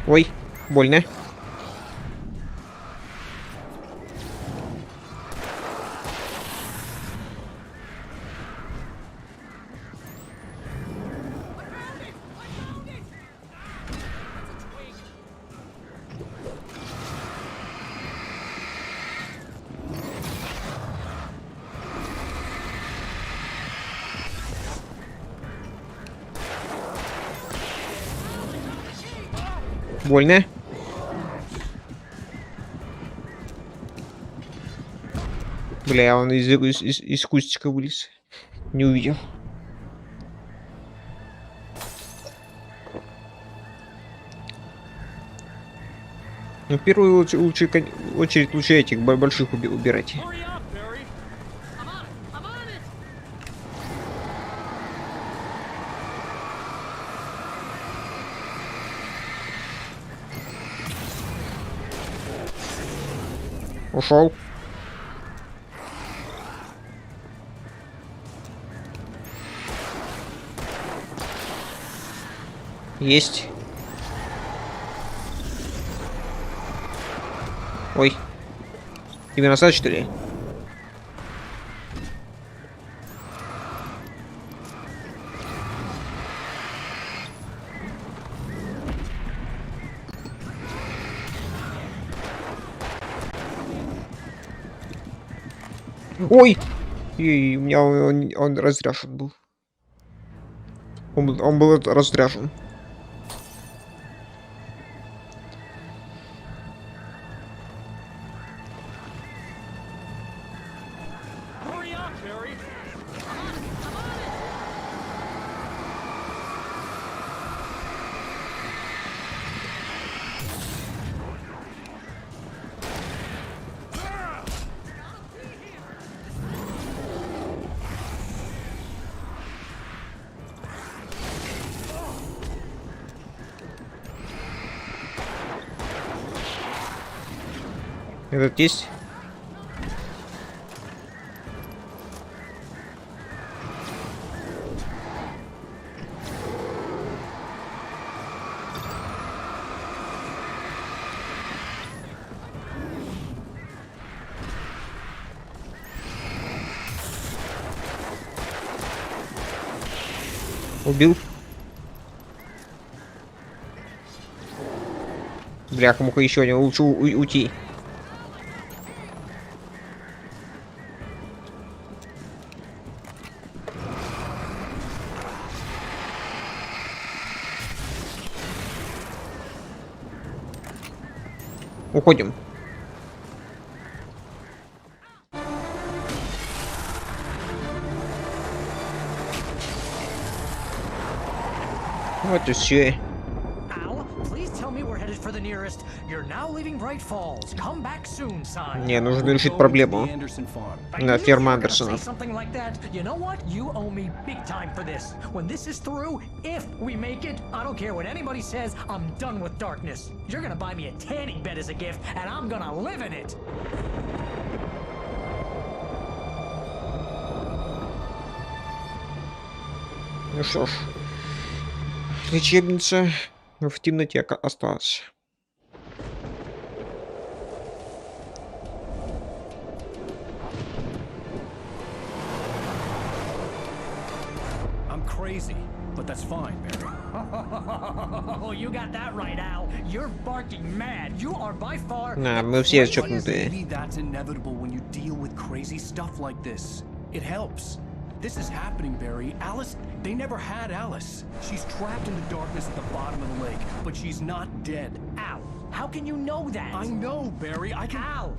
Ой, больно. Больно. Бля, он из кустика вылез. Не увидел. Ну, в первую очередь лучше этих больших убирать. Ушел. Есть. Ой. Тебе назад, что ли? Ой! И у меня он разряжен был. Он был разряжен. Этот есть? Убил. Бляха-муха, еще один. Лучше уйти. Уходим. Вот и все. Не, нужно решить проблему. На ферме Андерсонов. Ну что ж, лечебница в темноте осталась. I'm crazy, but that's fine, Barry. Oh, you got that right, Al. You're barking mad. You are by far. Да, мы все чокнутые. Maybe that's inevitable when you deal with crazy stuff like this. It helps. This is happening, Barry. Alice, they never had Alice. She's trapped in the darkness at the bottom of the lake, but she's not dead. Al, how can you know that? I know, Barry. I can... Al,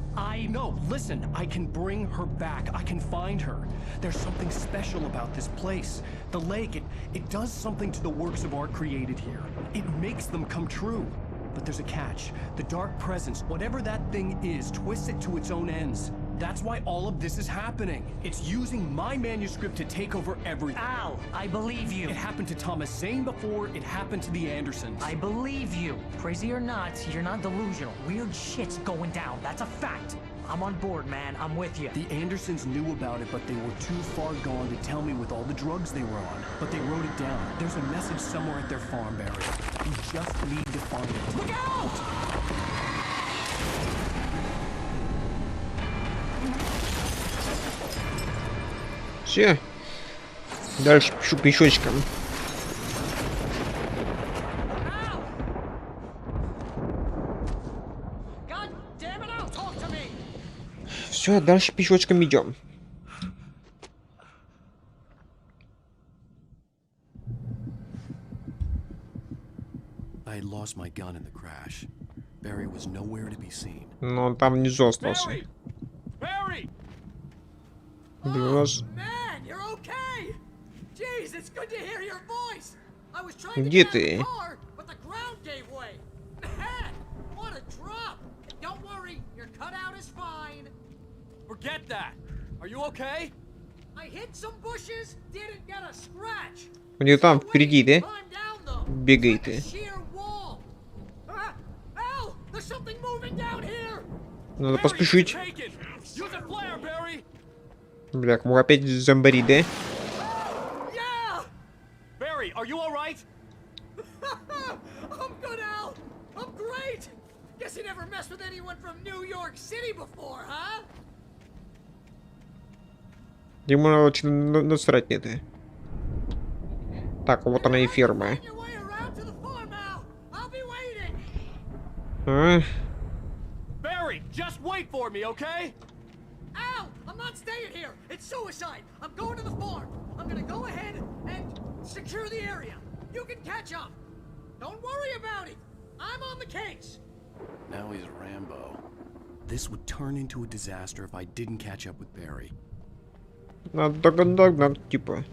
No, listen. I can bring her back. I can find her. There's something special about this place. The lake, it does something to the works of art created here. It makes them come true. But there's a catch. The dark presence, whatever that thing is, twists it to its own ends. That's why all of this is happening. It's using my manuscript to take over everything. Al, I believe you. It happened to Thomas Zane before, it happened to the Andersons. I believe you. Crazy or not, you're not delusional. Weird shit's going down. That's a fact. I'm on board, man. I'm with you. The Andersons knew about it, but they were too far gone to tell me with all the drugs they were on. But they wrote it down. There's a message somewhere at their farm, Barry. We just need to find it. Look out! Все. Дальше пешочком. Все, дальше пешочком идем. I had lost my gun in the crash. Barry was nowhere to be seen. Но он там внизу остался. Barry! Блин, у нас... Man, you're okay. Jeez, it's good to hear your voice. I was trying to Где get out of ты? the car, but the ground gave way. Man, what a drop. Don't worry, your cutout is fine. Forget that! Are you okay? I hit some bushes, didn't get a scratch. У него там впереди, да? Climb down though. Бегает. Like a sheer wall. Al, there's something moving down here. Надо поспешить. Use a flare, Barry! Бля, мы опять зомбари, да? Yeah. Barry, are you all right? I'm good, Al. I'm great. Guess you never messed with anyone from New York City before, huh? Ему очень насрать на это. Так, вот она и ферма. А? Barry, just wait for me, okay? Al, I'm not staying here. It's suicide. I'm going to the farm. I'm gonna go ahead and secure the area. You can catch up. Don't worry about it. I'm on the case. Now he's Rambo. This would turn into a disaster if I didn't catch up with Barry. Надо догнать, типа.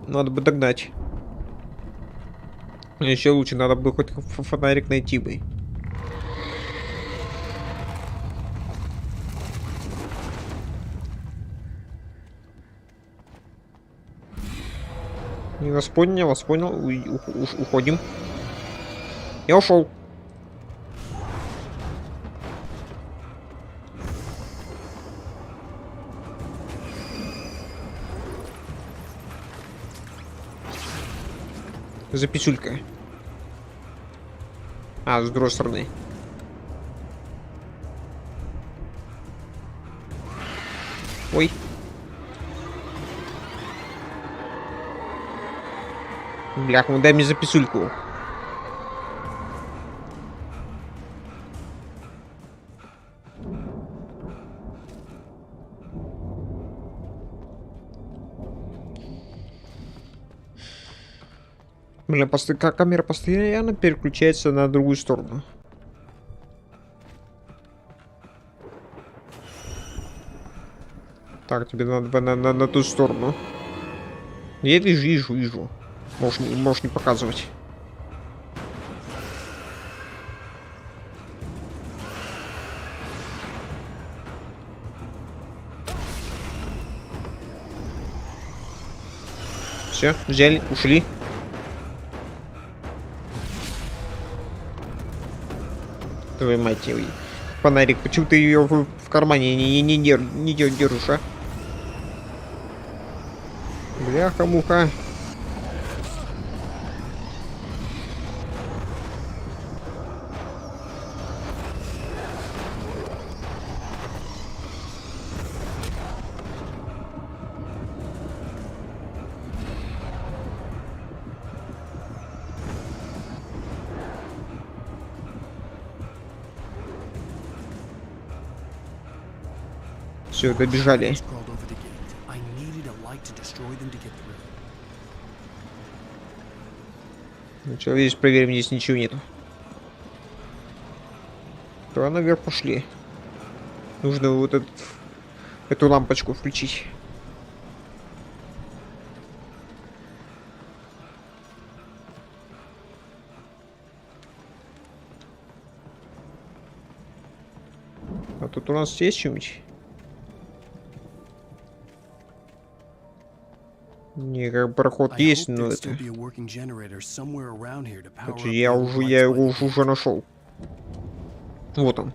Надо бы догнать. Еще лучше, надо бы хоть фонарик найти бы. Не вас понял, уходим. Я ушел. Записулька. А, с другой стороны. Ой. Блях, ну дай мне записульку. Бля, камера постоянно переключается на другую сторону. Так, тебе надо на ту сторону. Я вижу. Можешь не показывать. Все, взяли, ушли. Твою мать, фонарик, почему ты ее в кармане не держишь, а? Бляха-муха. Все, добежали. Ну что, здесь проверим, здесь ничего нету. Давай наверх пошли. Нужно вот эту лампочку включить. А тут у нас есть что-нибудь? Не, как проход есть, но это... Я его уже нашел. Вот он.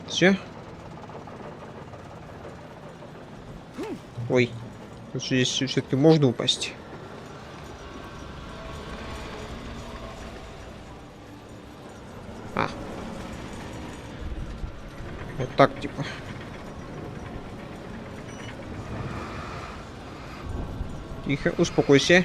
Все. Ой. Здесь все-таки можно упасть. Вот так, типа. Тихо, успокойся.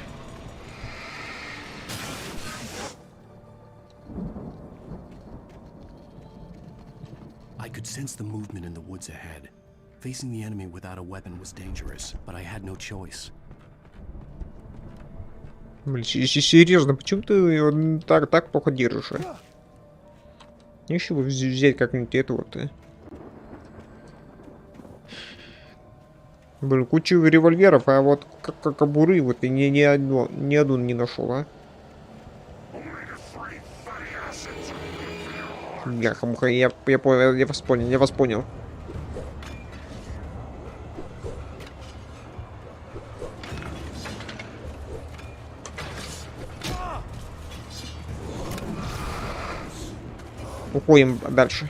I could sense the movement in the woods ahead. Facing the enemy without a weapon was dangerous, but I had no choice. Блин, серьезно, почему ты его так плохо держишь, а? Еще бы взять как-нибудь это вот, а? Блин, кучу револьверов, а вот как кобуры вот и ни одну не нашел, а? Бляха-муха, я понял, я вас понял. Уходим дальше.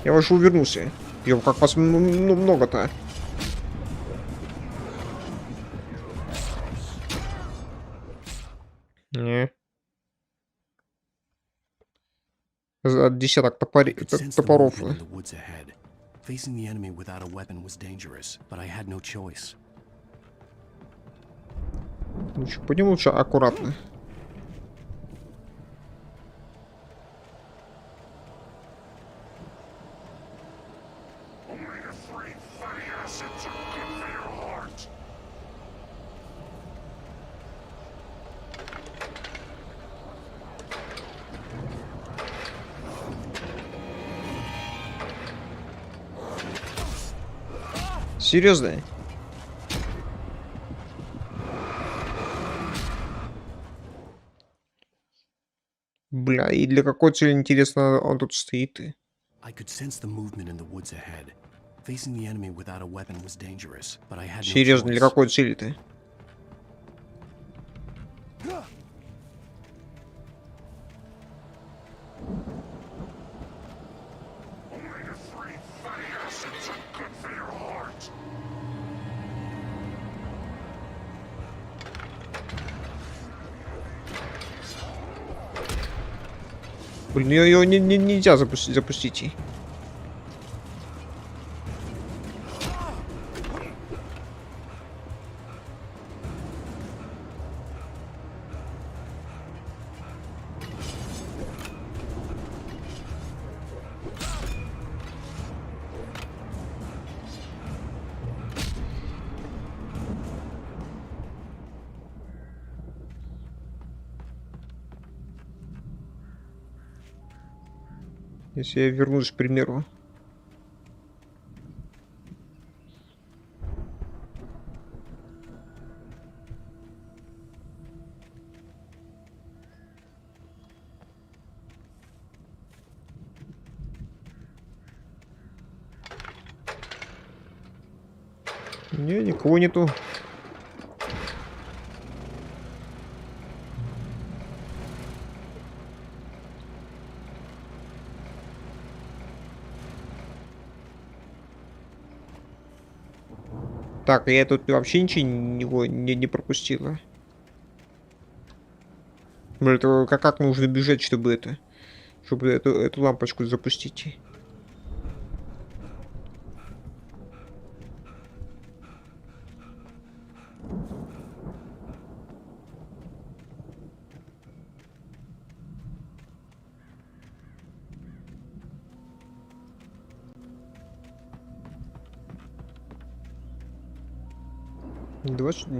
Я уже увернулся. Ё, как вас много-то. Не. Десяток топоров. Facing the enemy without a weapon was dangerous, but I had no choice. Ну что, пойдем лучше аккуратно. Серьезно? Бля, и для какой цели, интересно, он тут стоит? Серьезно, для какой цели-то? Блин, ее нельзя запустить. Если я вернусь к примеру. Не, никого нету. Так, я тут вообще ничего не пропустила. Блин, это как нужно бежать, чтобы эту лампочку запустить?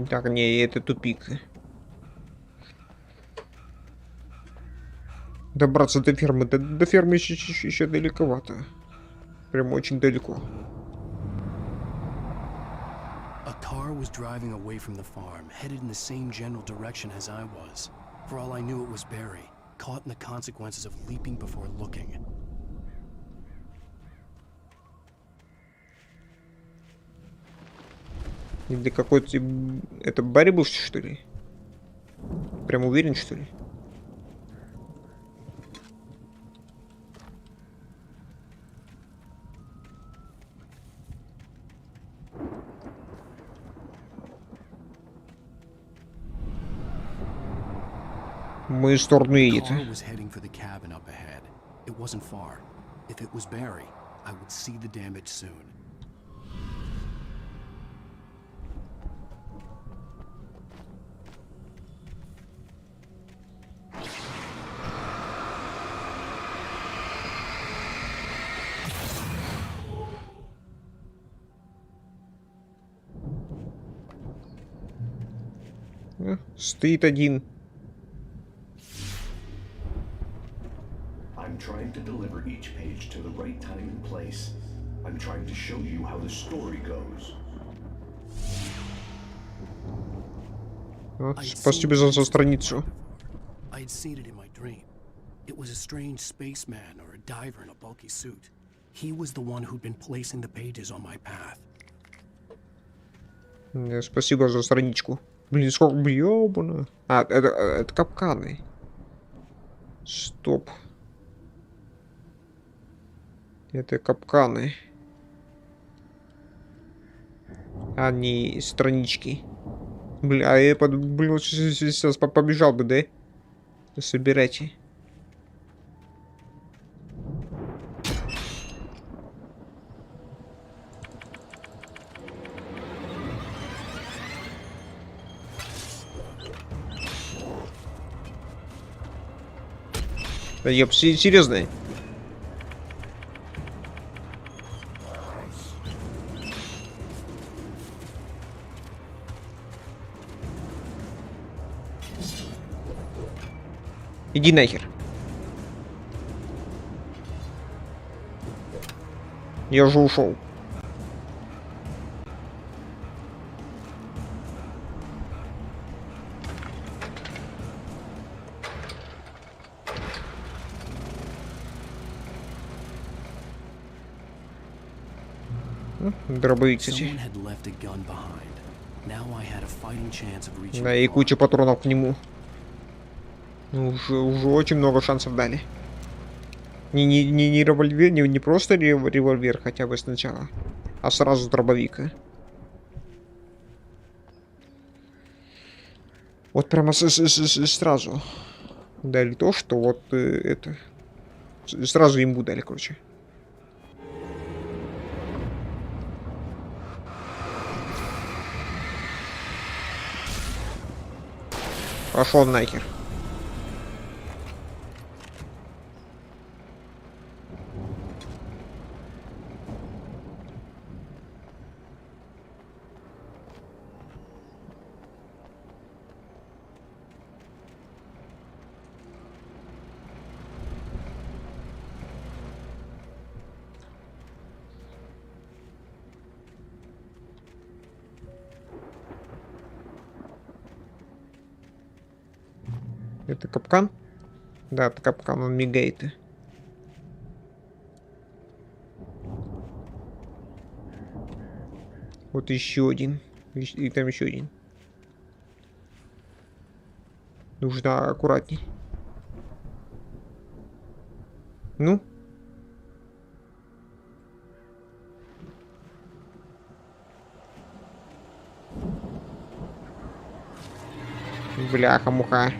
Так, не, это тупик. Добраться до фермы. До фермы еще далековато. Прям очень далеко. A car was driving away from the farm, headed in the same general direction as I was. For all I knew, it was Barry, caught in the consequences of leaping before looking. Или какой-то... Это Барри был, что ли? Прям уверен, что ли? В мою сторону едет. The car was heading for the cabin up ahead. It wasn't far. If it was Barry, I would see the damage soon. Стоит один. I'm trying to deliver each page to the right time and place. I'm trying to show you how the story goes. Спасибо за страницу. I had seen it in my dream. It was a strange spaceman or a diver in a bulky suit. He was the one who'd been placing the pages on my path. Спасибо за страничку. Блин, сколько ёбана. А, это капканы. Стоп. Это капканы. А не странички. Блин, а я блин, сейчас побежал бы, да? Собирайте. Да ёп, серьезно. Иди нахер. Я уже ушел. Дробовик, кстати. Да, и куча патронов к нему. Уже очень много шансов дали. Не револьвер, не просто револьвер хотя бы сначала, а сразу дробовик. Вот прямо сразу дали то, что вот это. Сразу имбу дали, короче. Пошел нахер. Это капкан? Да, это капкан, он мигает. Вот еще один. И там еще один. Нужно аккуратней. Ну? Бляха-муха.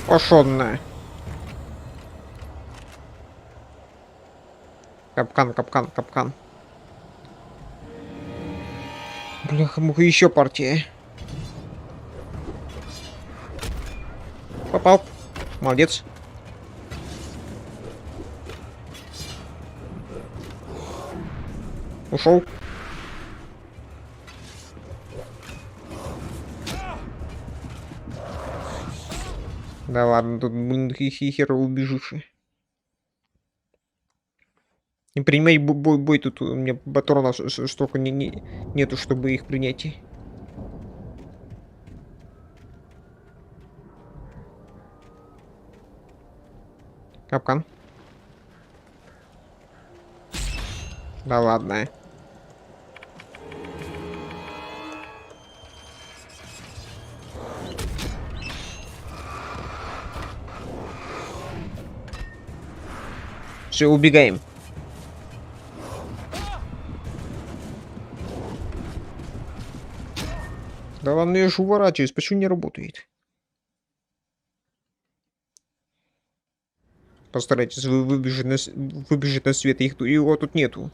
Пошел на. Капкан, капкан, капкан. Бляха-муха, еще партия. Попал. Молодец. Ушел. Да ладно, тут, блин, хер убежишь. Не принимай бой, тут у меня патронов столько нету, чтобы их принять. Капкан. Да ладно. Все, убегаем. Да ладно, я же уворачиваюсь, почему не работает? Постарайтесь выбежать на свет, его тут нету.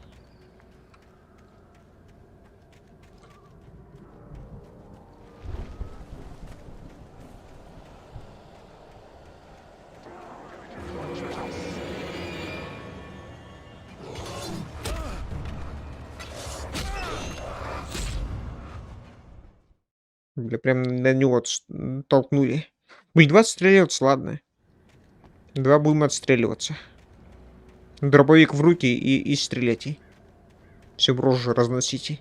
Бля, прям на него толкнули. Блин, 2 отстреливаться, ладно. 2 будем отстреливаться. Дробовик в руки и стреляйте. Все в рожу разносите.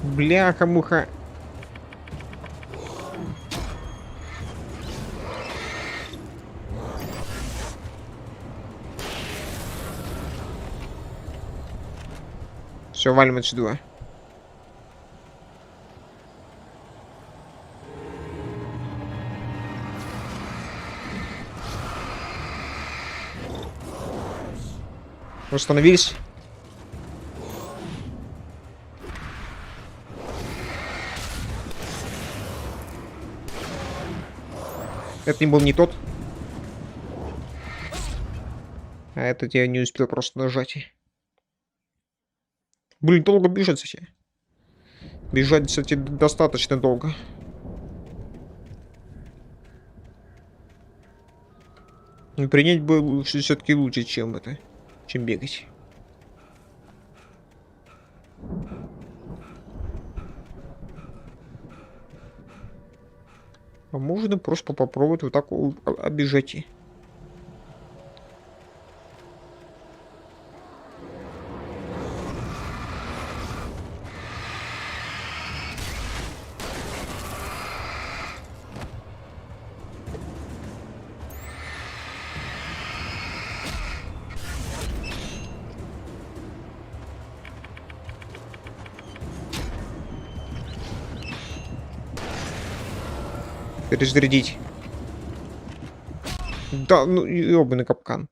Бляха-муха. Все, валим отсюда. Восстановились. Это не был не тот. А этот я не успел просто нажать. Блин, долго бежать, кстати. Бежать, кстати, достаточно долго. Но принять бы все-таки лучше, чем это. Чем бегать. А можно просто попробовать вот так обижать. Перезарядить. Да, ну ёбаный капкан.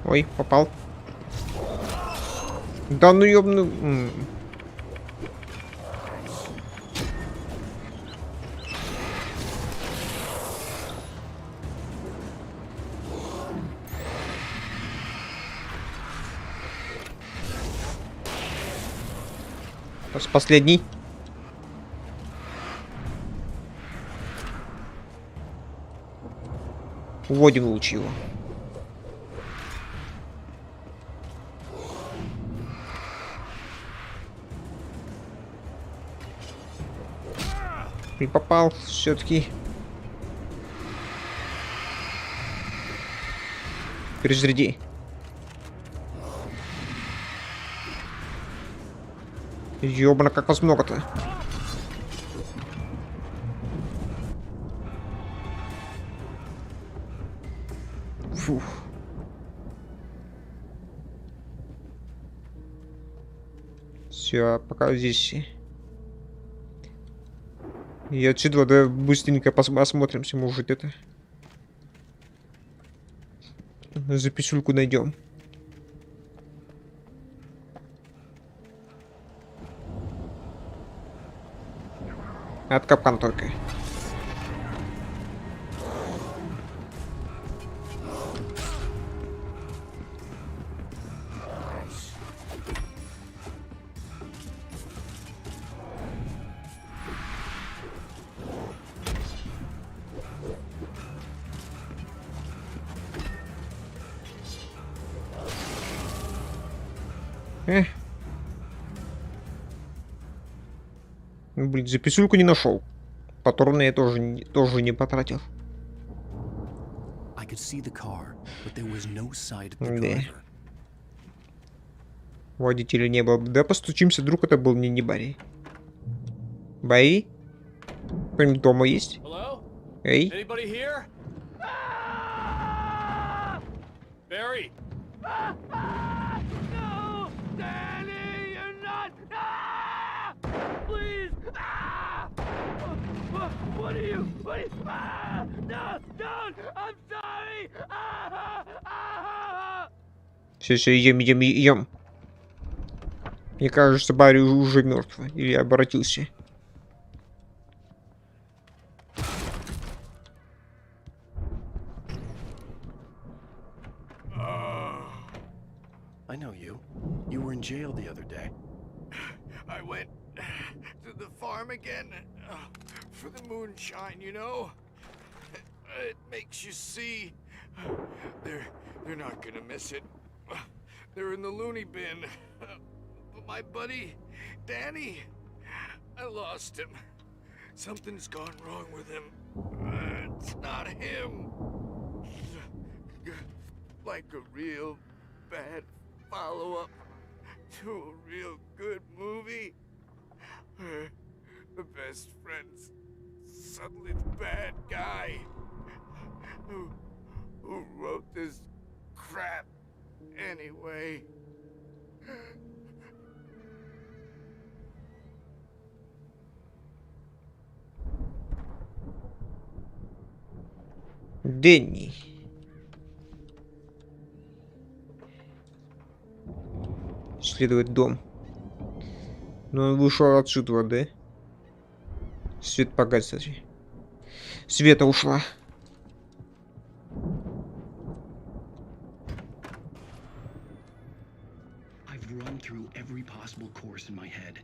Ой, попал. Да ну ёбну. Последний. Уводим луч его. И попал все-таки. Перезаряди. Ёбана, как вас много-то. Фух. Все, пока здесь. И отсюда да, быстренько посмотримся, может это. Записульку найдем. От капкан только. Блин, записульку не нашел. Патроны я тоже не потратил. Да. Водителя не было. Да постучимся, вдруг это был не Барри. Барри? Кто-нибудь дома есть? Эй? Barry! No! Danny, you're not! Ah! Please! Ah! What are you? What are you? Ah! No! Don't! I'm sorry! Ah! Все, идем. Мне кажется, Барри уже мертв. Или обратился. I know you. You were in jail the other day. I went to the farm again for the moonshine, you know? It makes you see. They're not gonna miss it. They're in the loony bin. But my buddy, Danny, I lost him. Something's gone wrong with him. It's not him. Like a real bad follow-up to a real good movie where the best friend's suddenly the bad guy who wrote this crap anyway. Дэнни. Исследовать дом. Но он вышел отсюда, да? Свет погас, кстати. Света ушла. I've run through every possible course in my head.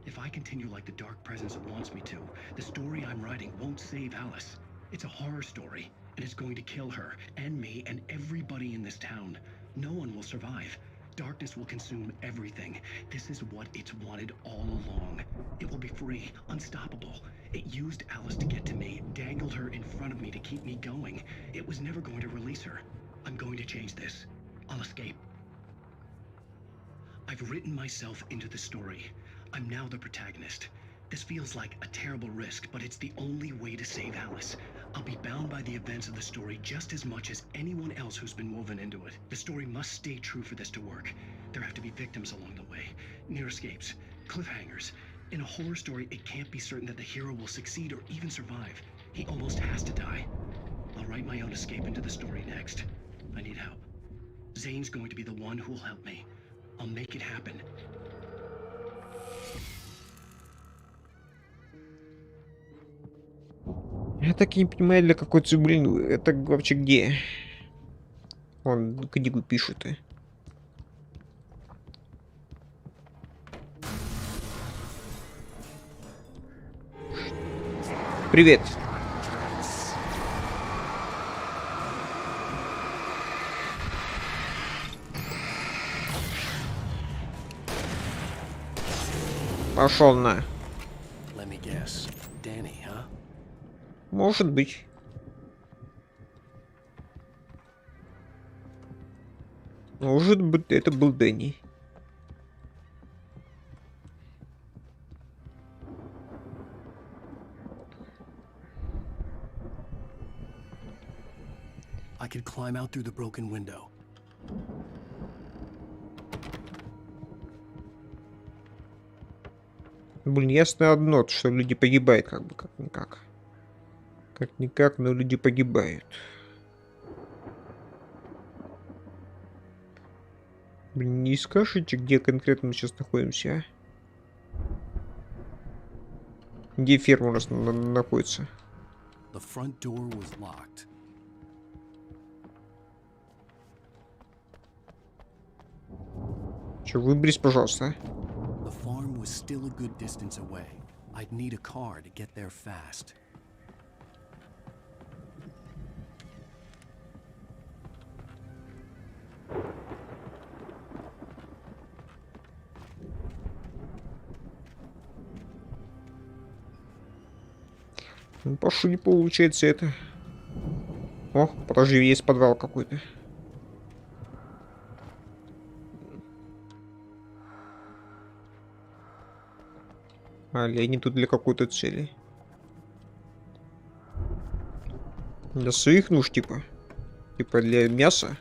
If I continue like the dark presence wants me to, the story I'm writing won't save Alice. It's a horror story, and it's going to kill her, and me, and everybody in this town. No one will survive. Darkness will consume everything. This is what it's wanted all along. It will be free, unstoppable. It used Alice to get to me, dangled her in front of me to keep me going. It was never going to release her. I'm going to change this. I'll escape. I've written myself into the story. I'm now the protagonist. This feels like a terrible risk, but it's the only way to save Alice. I'll be bound by the events of the story just as much as anyone else who's been woven into it. The story must stay true for this to work. There have to be victims along the way, near escapes, cliffhangers. In a horror story, it can't be certain that the hero will succeed or even survive. He almost has to die. I'll write my own escape into the story next. I need help. Zane's going to be the one who'll help me. I'll make it happen. Я так и не понимаю, для какой цели, блин, это вообще где? Он книгу пишет. Привет. Пошел на. Let me guess. Danny, huh? Может быть. Может быть, это был Дэнни. I could climb out through the broken window. Блин, ясно одно, что люди погибают, как бы, как-никак. Как-никак, но люди погибают. Блин, не скажите, где конкретно мы сейчас находимся, а? Где ферма у нас находится? The front door was locked. Че, выберись, пожалуйста. The farm was still a good distance away. I'd need a car to get there fast. Ну, Пашу не получается это. О, подожди, есть подвал какой-то. Олени тут для какой-то цели. Для своих нужд, типа. Типа для мяса.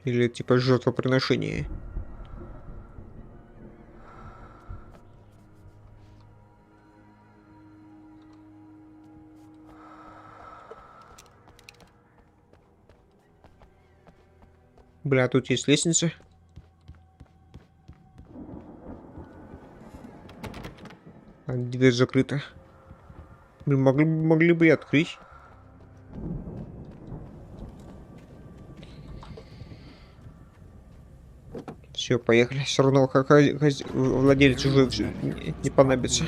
Или типа жертвоприношения. Бля, тут есть лестница. А дверь закрыта. Блин, могли бы и открыть. Все, поехали. Все равно владелец уже не понадобится.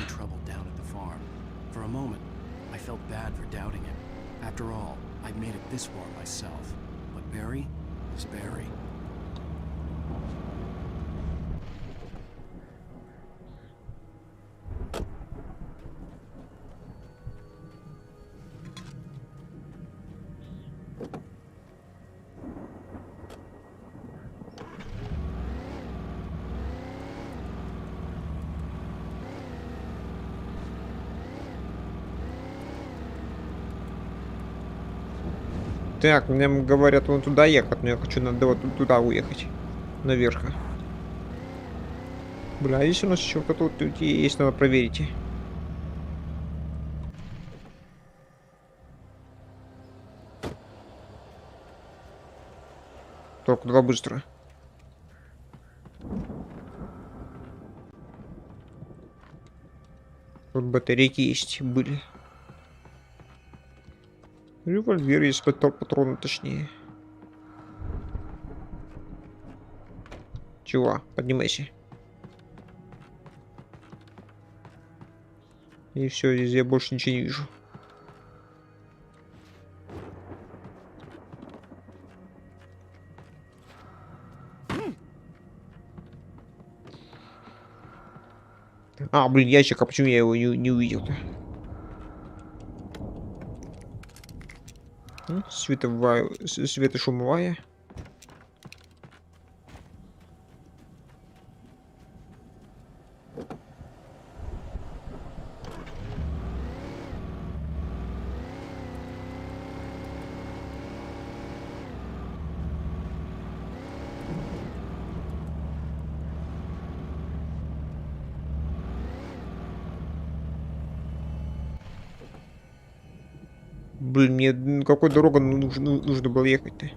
Так, мне говорят, вон туда ехать, но я хочу надо вот туда уехать. Наверх. Бля, здесь у нас еще что-то тут есть, надо проверить. Только два быстро. Тут батарейки есть, были. Револьвер есть, патроны точнее. Чего? Поднимайся. И все, здесь я больше ничего не вижу. А, блин, ящик, а почему я его не увидел-то? Светошумовая. Блин, мне на какой дорогой нужно было ехать-то?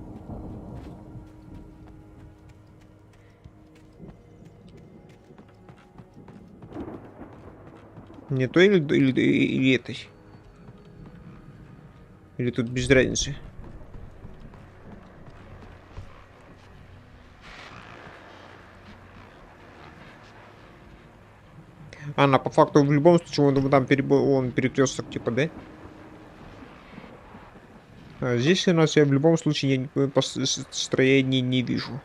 Не то или этой? Или тут без разницы? Она по факту в любом случае он там он перекресток типа, да? А здесь у нас я в любом случае строения не вижу.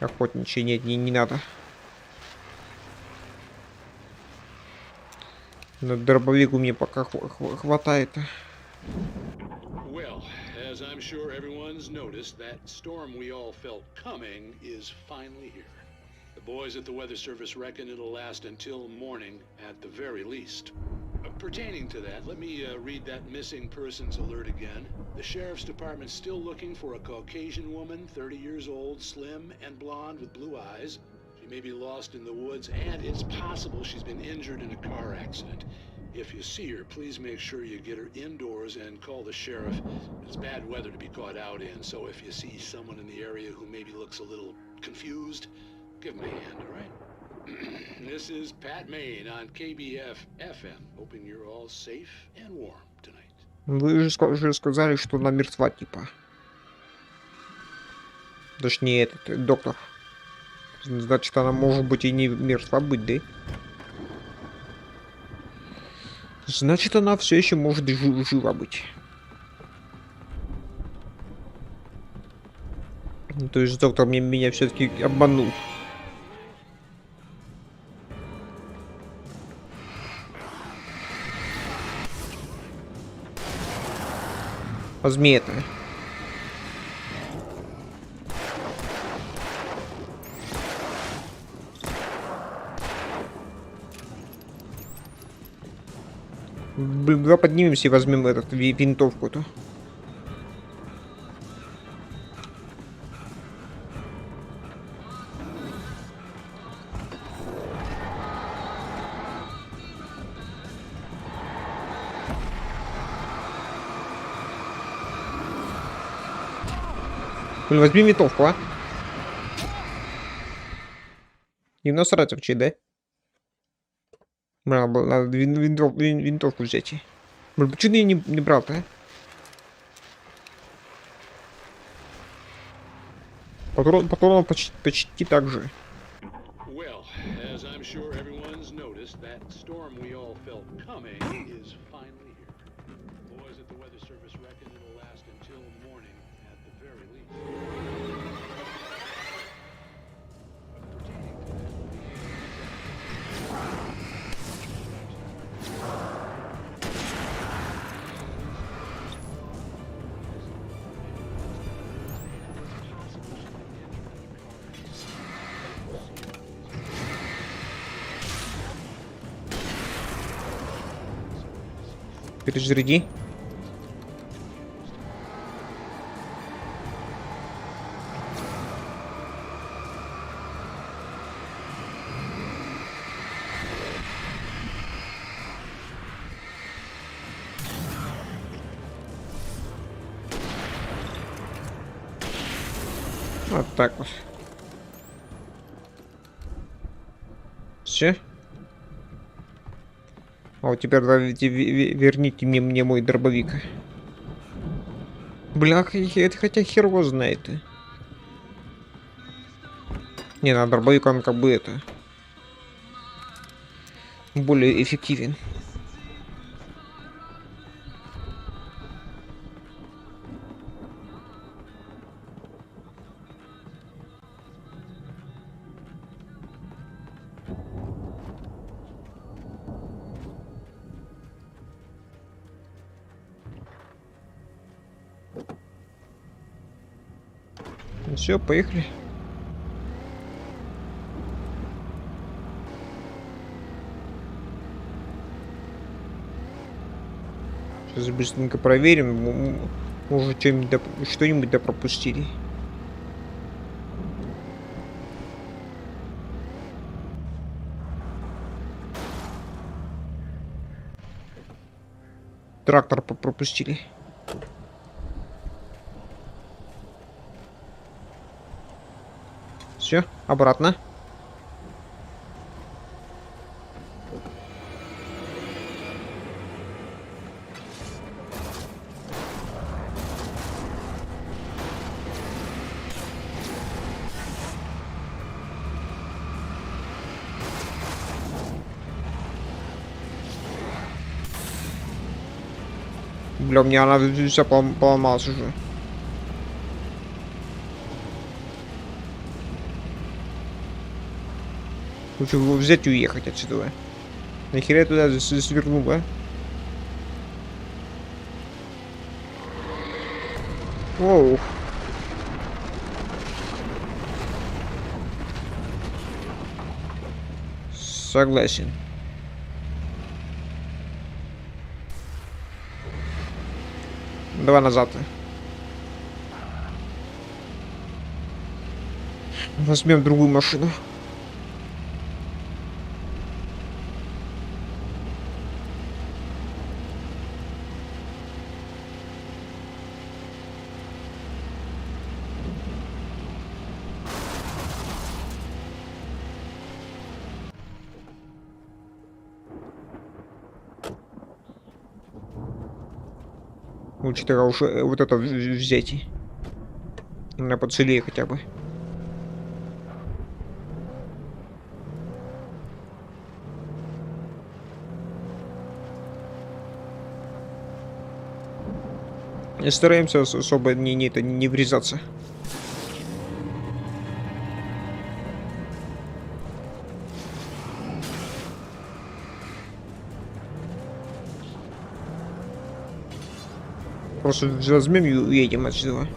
Охотничьи нет, не надо. На дробовик у меня пока хватает. Well, as I'm sure everyone's noticed, that storm we all felt coming is finally here. The boys at the Weather Service reckon it'll last until morning at the very least. Pertaining to that, let me read that missing persons alert again. The Sheriff's Department's still looking for a Caucasian woman, 30 years old, slim and blonde with blue eyes. She may be lost in the woods, and it's possible she's been injured in a car accident. If you see her, please make sure you get her indoors and call the sheriff. It's bad weather to be caught out in, so if you see someone in the area who maybe looks a little confused, give him a hand, all right? This is Pat Maine on KBF FM. Hoping you're all safe and warm tonight. Вы же сказали, что она мертва, типа. Точнее, этот доктор. Значит, она может быть и не мертва быть, да? Значит, она все еще может жива быть. То есть доктор меня все-таки обманул. А змея-то? Давай поднимемся и возьмем этот винтовку-то. Блин, возьми винтовку, а? И насрать вообще, да? Бля, надо винтовку взять. Блин, почему я не брал-то, а? Патрон почти так же. Well, as I'm sure everyone's noticed, that storm we all felt coming is finally here. The boys at the Weather Service reckon it'll last until morning at the very least. Перезаряди. Вот так вот. Все. А вот теперь верните мне мой дробовик. Бля, это хотя хер его знает. Не, на дробовик он как бы это более эффективен. Все, поехали. Сейчас быстренько проверим. Может, что-нибудь пропустили. трактор пропустили. Все, обратно. Бля, у меня она вся поломалась уже. Лучше его взять и уехать отсюда. Нахера я туда свернул, а? Оу. Согласен. Давай назад. Возьмем другую машину. Лучше тогда уж вот это взять. На поцелее хотя бы. И стараемся особо не врезаться. Просто возьмем и уедем отсюда.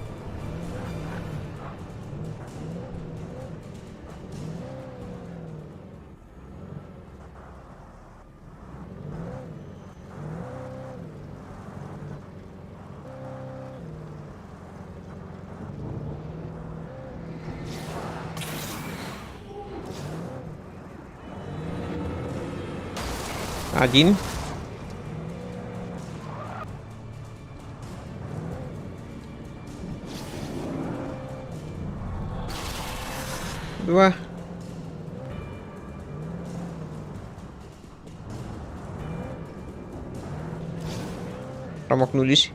Один. Два. Промахнулись.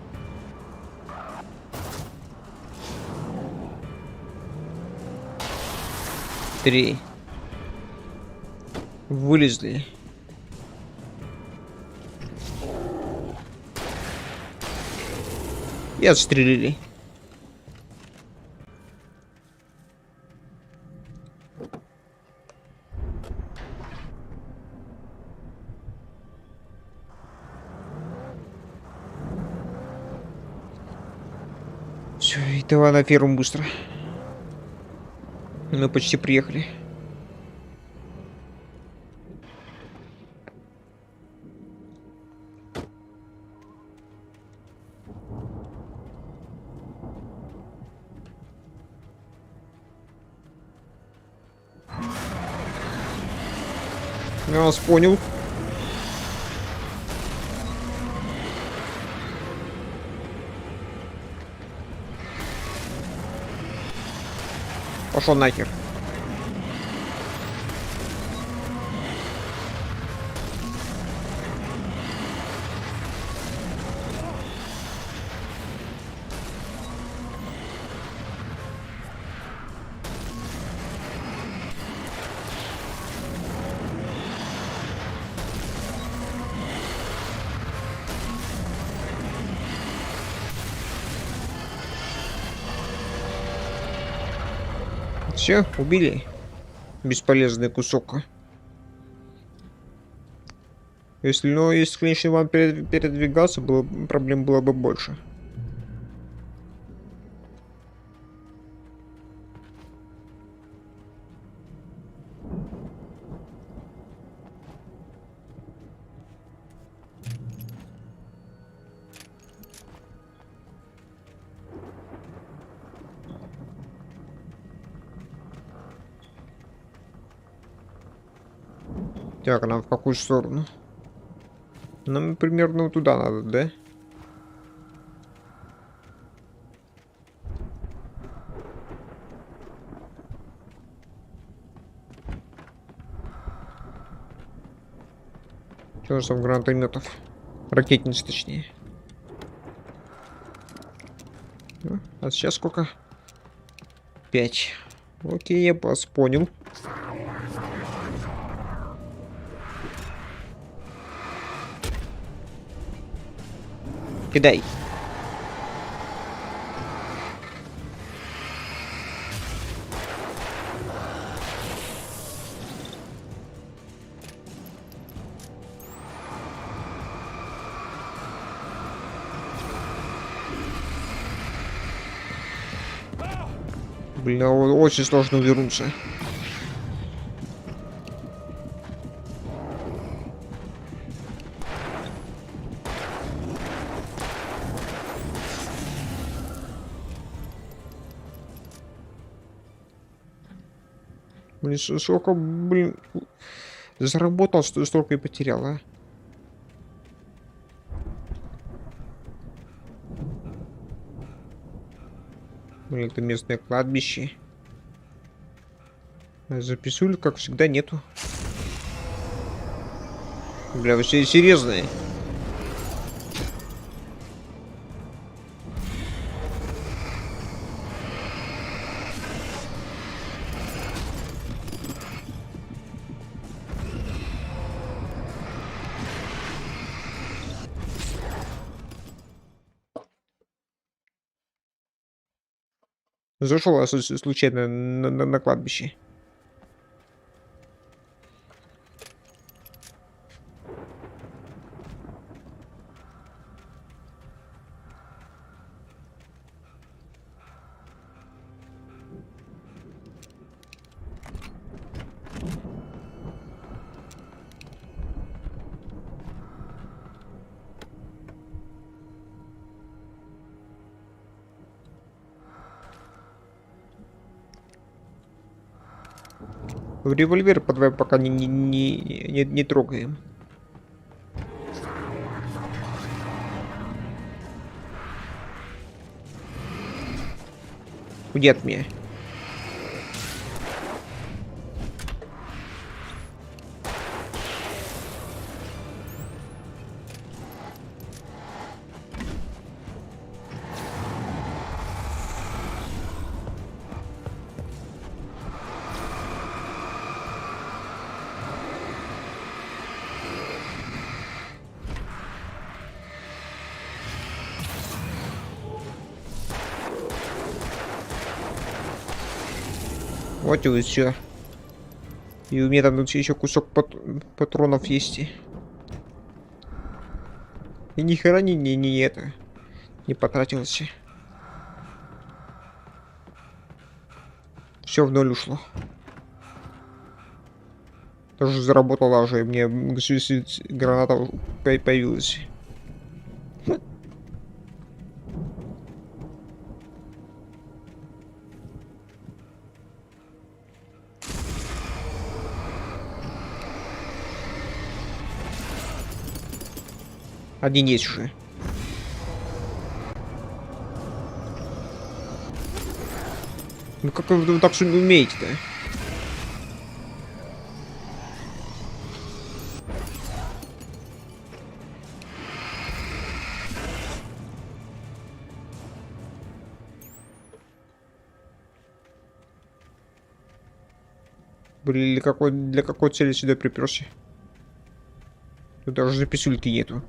Три. Вылезли. И отстрелили. Все, и давай на ферму быстро. Мы почти приехали. Я вас понял. Пошел нахер. Все, убили. Бесполезный кусок. Если, ну, если, конечно, вам передвигаться, проблем было бы больше. Так, нам в какую сторону? Нам примерно туда надо, да? Что у нас там гранатометов? Ракетниц, точнее. Ну, а сейчас сколько? 5. Окей, я вас понял. Кидай. Блин, очень сложно увернуться. Блин, сколько, блин, заработал, что столько и потерял, а? Блин, это местное кладбище. А записуль, как всегда, нету. Бля, вы все серьезные. Зашел я случайно на кладбище. В револьвер пока не трогаем. Уйди от меня. Вот и все. И у меня там еще кусок патронов есть. И ни хера не это. Не потратился. Все в ноль ушло. Тоже заработала уже. Мне граната появилась. Один есть уже. Ну как вы так умеете-то? Блин, для какой цели сюда приперся? Тут даже записульки нету.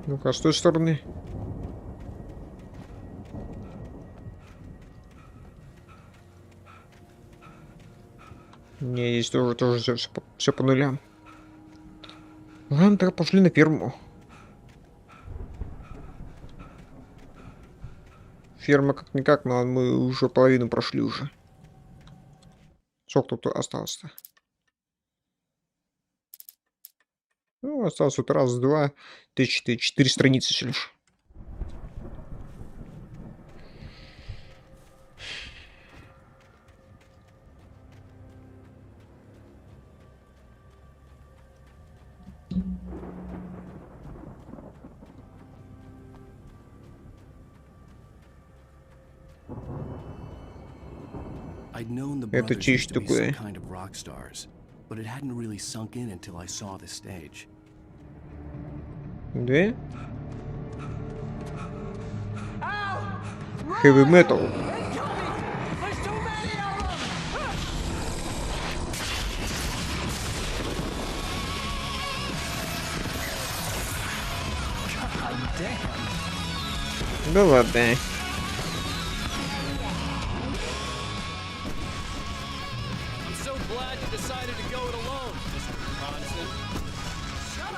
Ну-ка, с той стороны. Не, здесь тоже все по нулям. Ладно, тогда пошли на ферму. Ферма как-никак, но мы уже половину прошли уже. Сколько тут осталось-то? Ну, осталось вот раз, два, три, четыре страницы всего лишь. I'd known the Это brothers че used еще to be some такое? kind of rock stars, but it hadn't really sunk in until I saw the stage. Да? Heavy metal. Да ладно.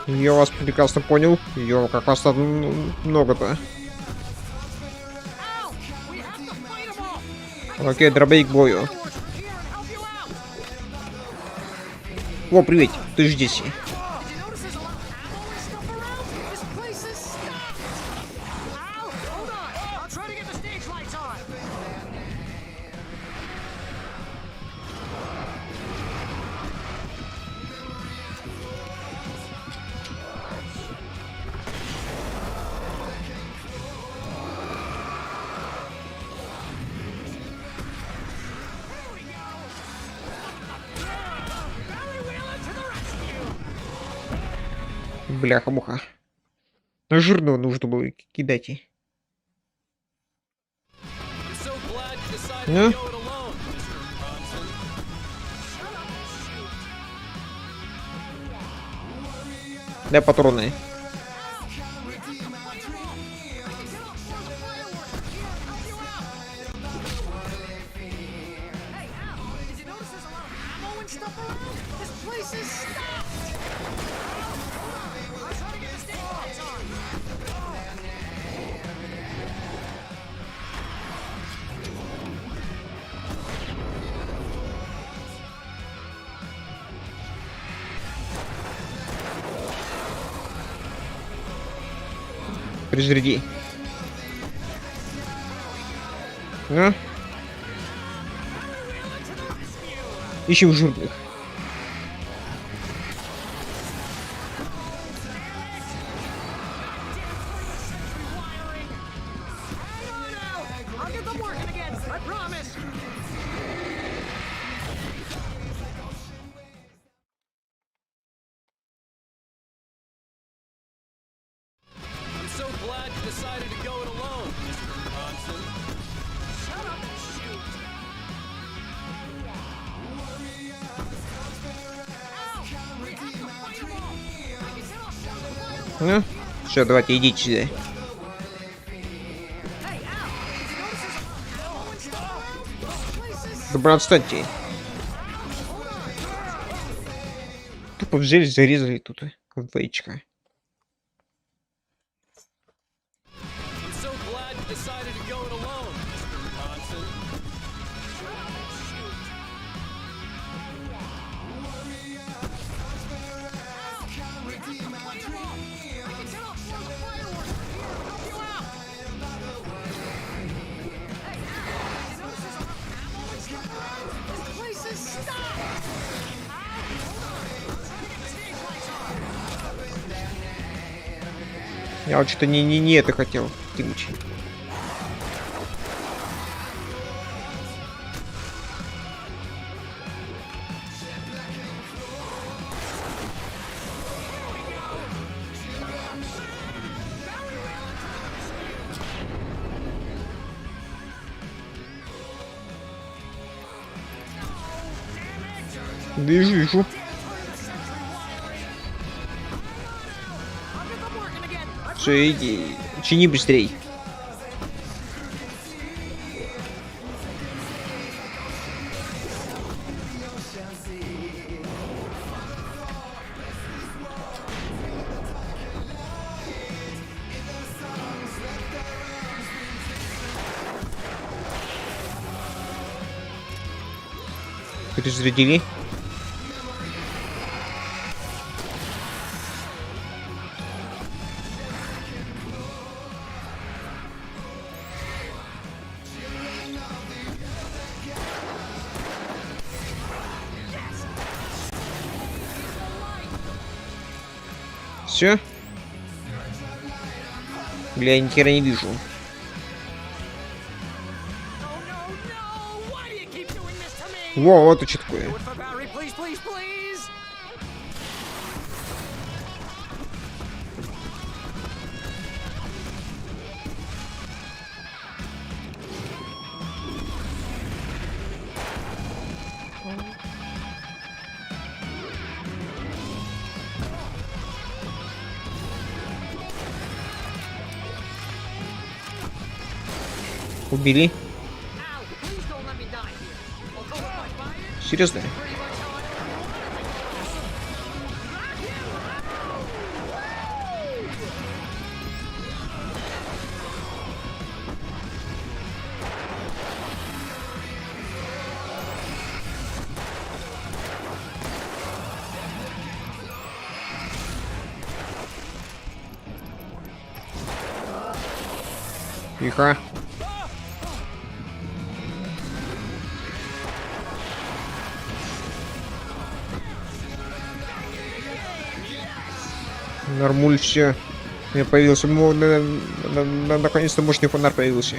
Я вас прекрасно понял. Ее как раз много-то. Окей, дробовик к бою. О, привет, ты ж здесь. Бляха-муха. На жирного нужно было кидать. Ну? Дай патроны. Перезаряди. Ну? Ищем жирных. Ну, все, давайте, идите сюда. Добро, отстаньте. Тупо взяли, зарезали тут вдвоечка. Я вот что-то не это хотел кинуть. Вижу. Все, иди, чини быстрей. Перезарядили. Все? Бля, я ни хера не вижу. Во, это что такое? Убили. Серьезно? Тихо. Нормуль, все. У меня появился, наконец-то мощный фонарь появился.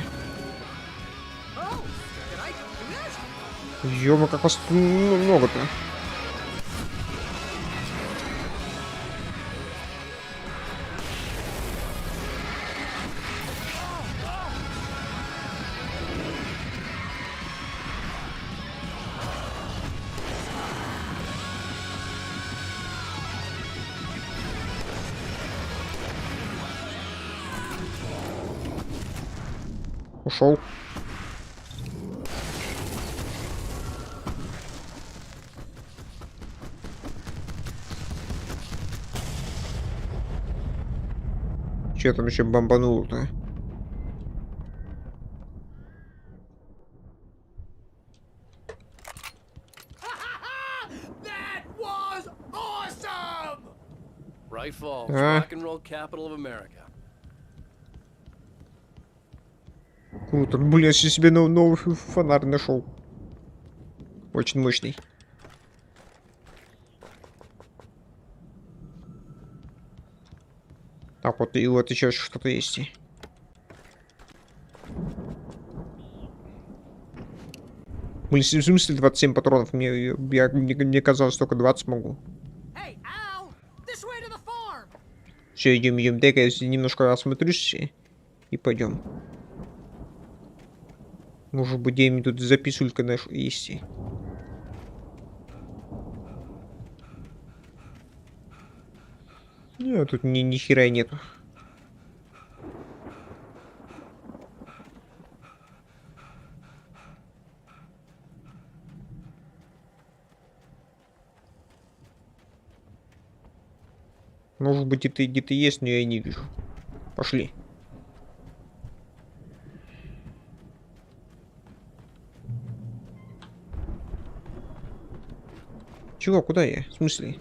Ё-мо, как вас много-то. Ушел. Че там еще бомбануло-то? Bright Falls, А? rock and roll capital of America. Круто. Блин, я себе новый фонарь нашел. Очень мощный. Так, вот и вот еще что-то есть. Блин, в смысле 27 патронов? Мне казалось, только 20 могу. Все, идем. Дай-ка я немножко осмотрюсь и пойдем. Может быть, где-нибудь тут записулька наша есть. Нет, тут ни хера нету. Может быть, это где-то есть, но я не вижу. Пошли. Чего? Куда я? В смысле?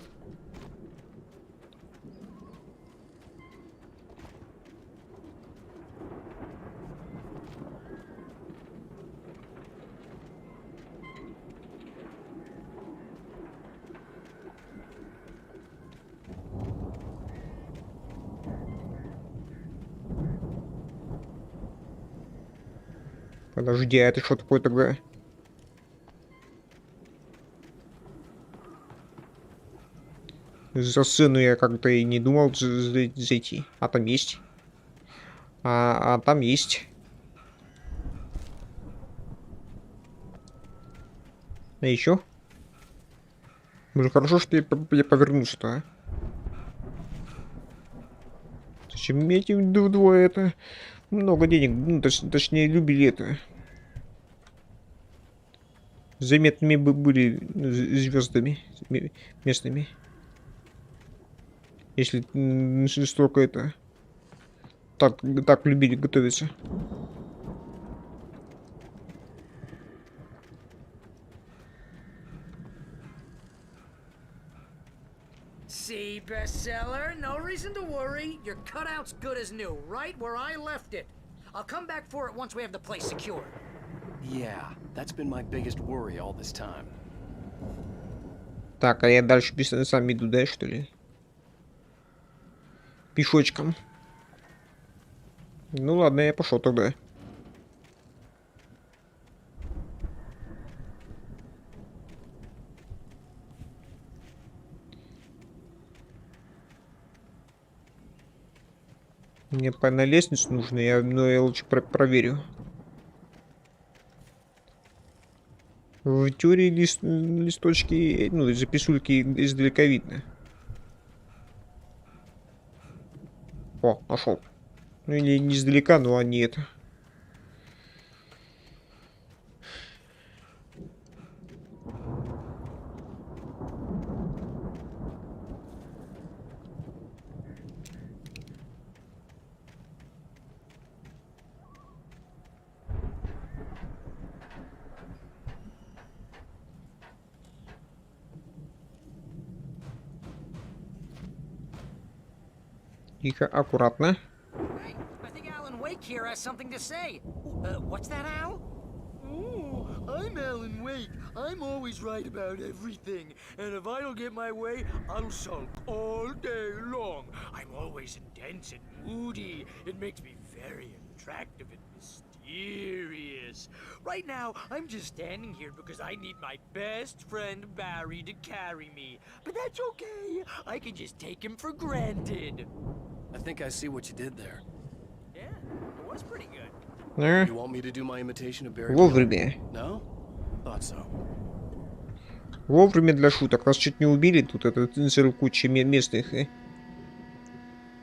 Подожди, а это что такое тогда? За сцену я как-то и не думал зайти. А там есть. А там есть. А еще? Блин, хорошо, что я повернулся-то, а. Зачем мне эти двое это? Много денег, ну, точнее, любили это. Заметными были звездами местными. Если столько это... Так любили готовиться. See, bestseller? No reason to worry. Your cutout's good as new, right where I left it. I'll come back for it once we have the place secure. Yeah, that's been my biggest worry all this time. Так, а я дальше сам иду, да, что ли? Пешочком. Ну ладно, я пошел тогда. Мне на лестницу нужно, я лучше проверю. В теории листочки, ну, записульки издалека видно. О, нашел. Ну или не издалека, но они это. Тихо, аккуратно. Hey, I think Alan Wake here has something to say. What's that, Al? Oh, I'm Alan Wake. I'm always right about everything. And if I don't get my way, I'll sulk all day long. I'm always intense and moody. It makes me very attractive and mysterious. Right now, I'm just standing here because I need my best friend Barry to carry me. But that's okay. I can just take him for granted. I think I see what you did there. Yeah, it was pretty good. You want me to do my imitation of Barry? Вовремя. No? Thought so. Вовремя для шуток. Нас чуть не убили. Тут это целая куча местных.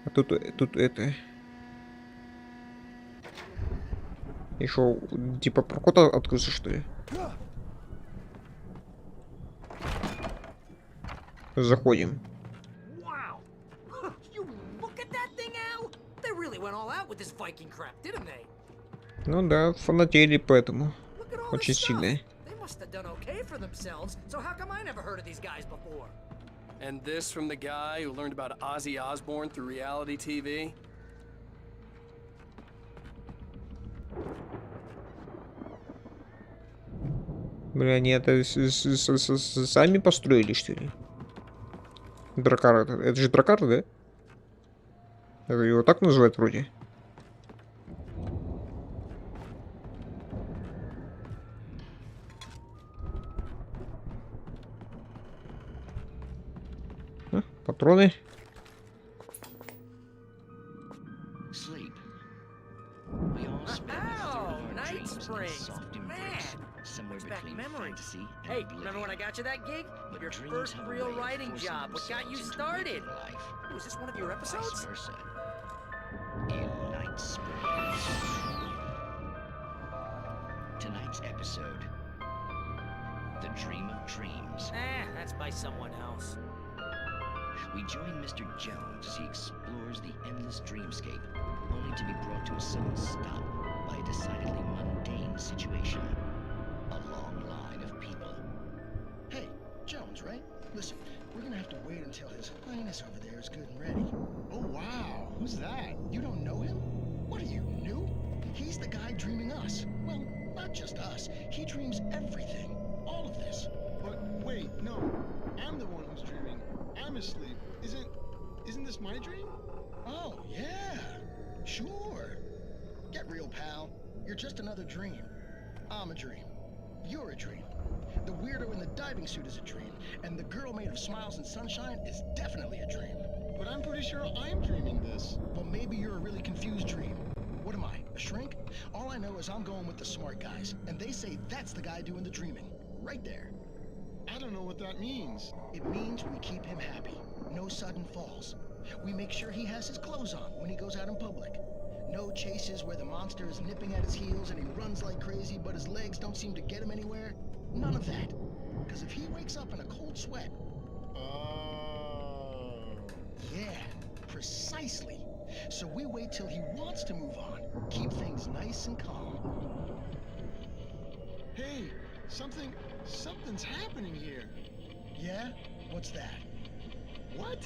А тут это. И шо, типа проход открылся, что ли? Заходим. Wow. You look at that thing, Al. They really went all out with this Viking crap, didn't they? Ну да, фанатели поэтому. Look at all Очень this сильно. stuff. They must have done okay for themselves. So how come I never heard of these guys before? And this from the guy who learned about Ozzy Osbourne through reality TV? Бля, они это сами построили, что ли? Дракар это же дракар, да? Это его так называют вроде. А, патроны. Sleep. We all spend a third of our Night dreams in Springs. soft Man, embrace, somewhere brings back between memories. fantasy and Hey, oblivion. remember when I got you that gig? But Your dreams first have a real way of writing forcing job. What got you themselves into started? waking life. Was this one of your Vice episodes? versa. In Night Springs. Tonight's episode. The Dream of Dreams. That's by someone else. We join Mr. Jones as he explores the endless dreamscape, only to be brought to a sudden stop by a decidedly mundane situation. A long line of people. Hey, Jones, right? Listen, we're gonna have to wait until His Highness over there is good and ready. Oh, wow. Who's that? You don't know him? What are you, new? He's the guy dreaming us. Well, not just us. He dreams everything. All of this. But wait, no. I'm the one who's dreaming. I'm asleep. Isn't this my dream? Oh, yeah. Sure. Get real, pal. You're just another dream. I'm a dream. You're a dream. The weirdo in the diving suit is a dream, and the girl made of smiles and sunshine is definitely a dream. But I'm pretty sure I'm dreaming this. Well, maybe you're a really confused dream. What am I, a shrink? All I know is I'm going with the smart guys, and they say that's the guy doing the dreaming. Right there. I don't know what that means. It means we keep him happy. No sudden falls. We make sure he has his clothes on when he goes out in public. No chases where the monster is nipping at his heels and he runs like crazy, but his legs don't seem to get him anywhere. None of that. Because if he wakes up in a cold sweat... Oh. Yeah, precisely. So we wait till he wants to move on. Keep things nice and calm. Hey, something's happening here. Yeah? What's that? What?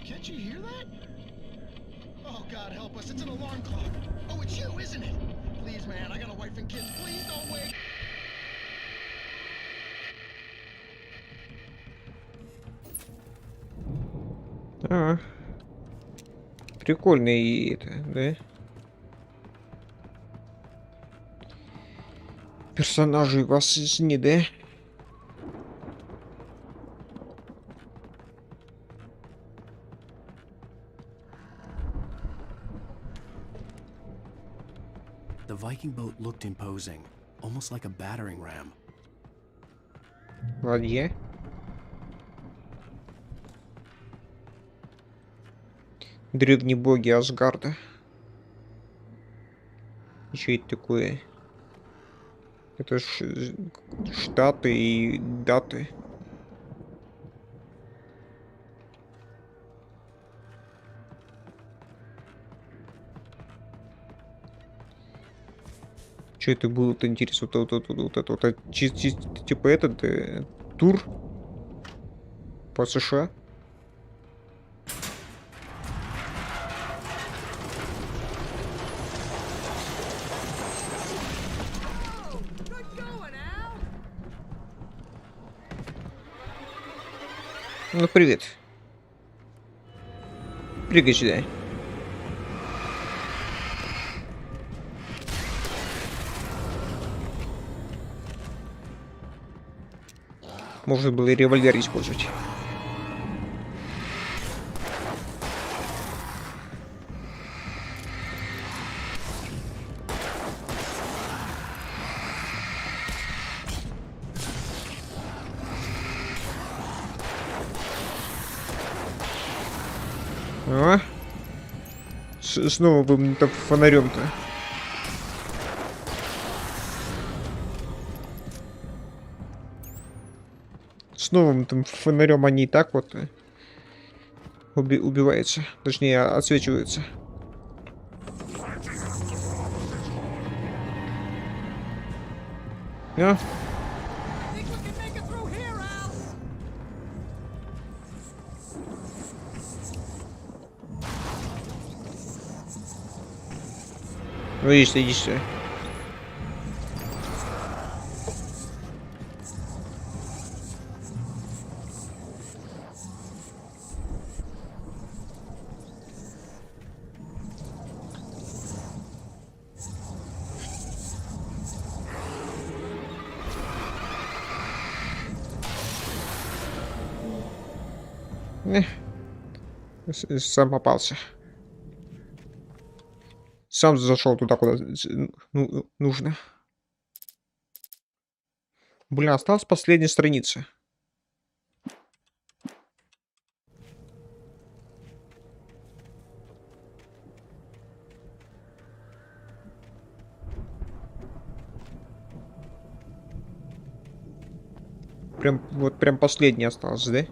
Can't you hear that? Oh, God help us, it's an alarm clock. Oh, it's you, isn't it? Please, man, I got a wife and kids. Please don't wake. А, прикольно и это, да? Персонажи вас сни, да? The Viking boat looked imposing, almost like a battering ram. Ладья. Древние боги Асгарда. И что это такое? Это штаты и даты. Что это было-то, интересно? Типа этот тур по США? Ну, привет. Прыгай сюда. Можно было и револьвер использовать. А? Снова будем фонарем-то. С новым там фонарем они и так вот убиваются. Точнее, отсвечиваются. А? Ну, иди сюда. Сам попался. Сам зашел туда, куда нужно. Блин, осталась последняя страница. Прям последняя осталась, да?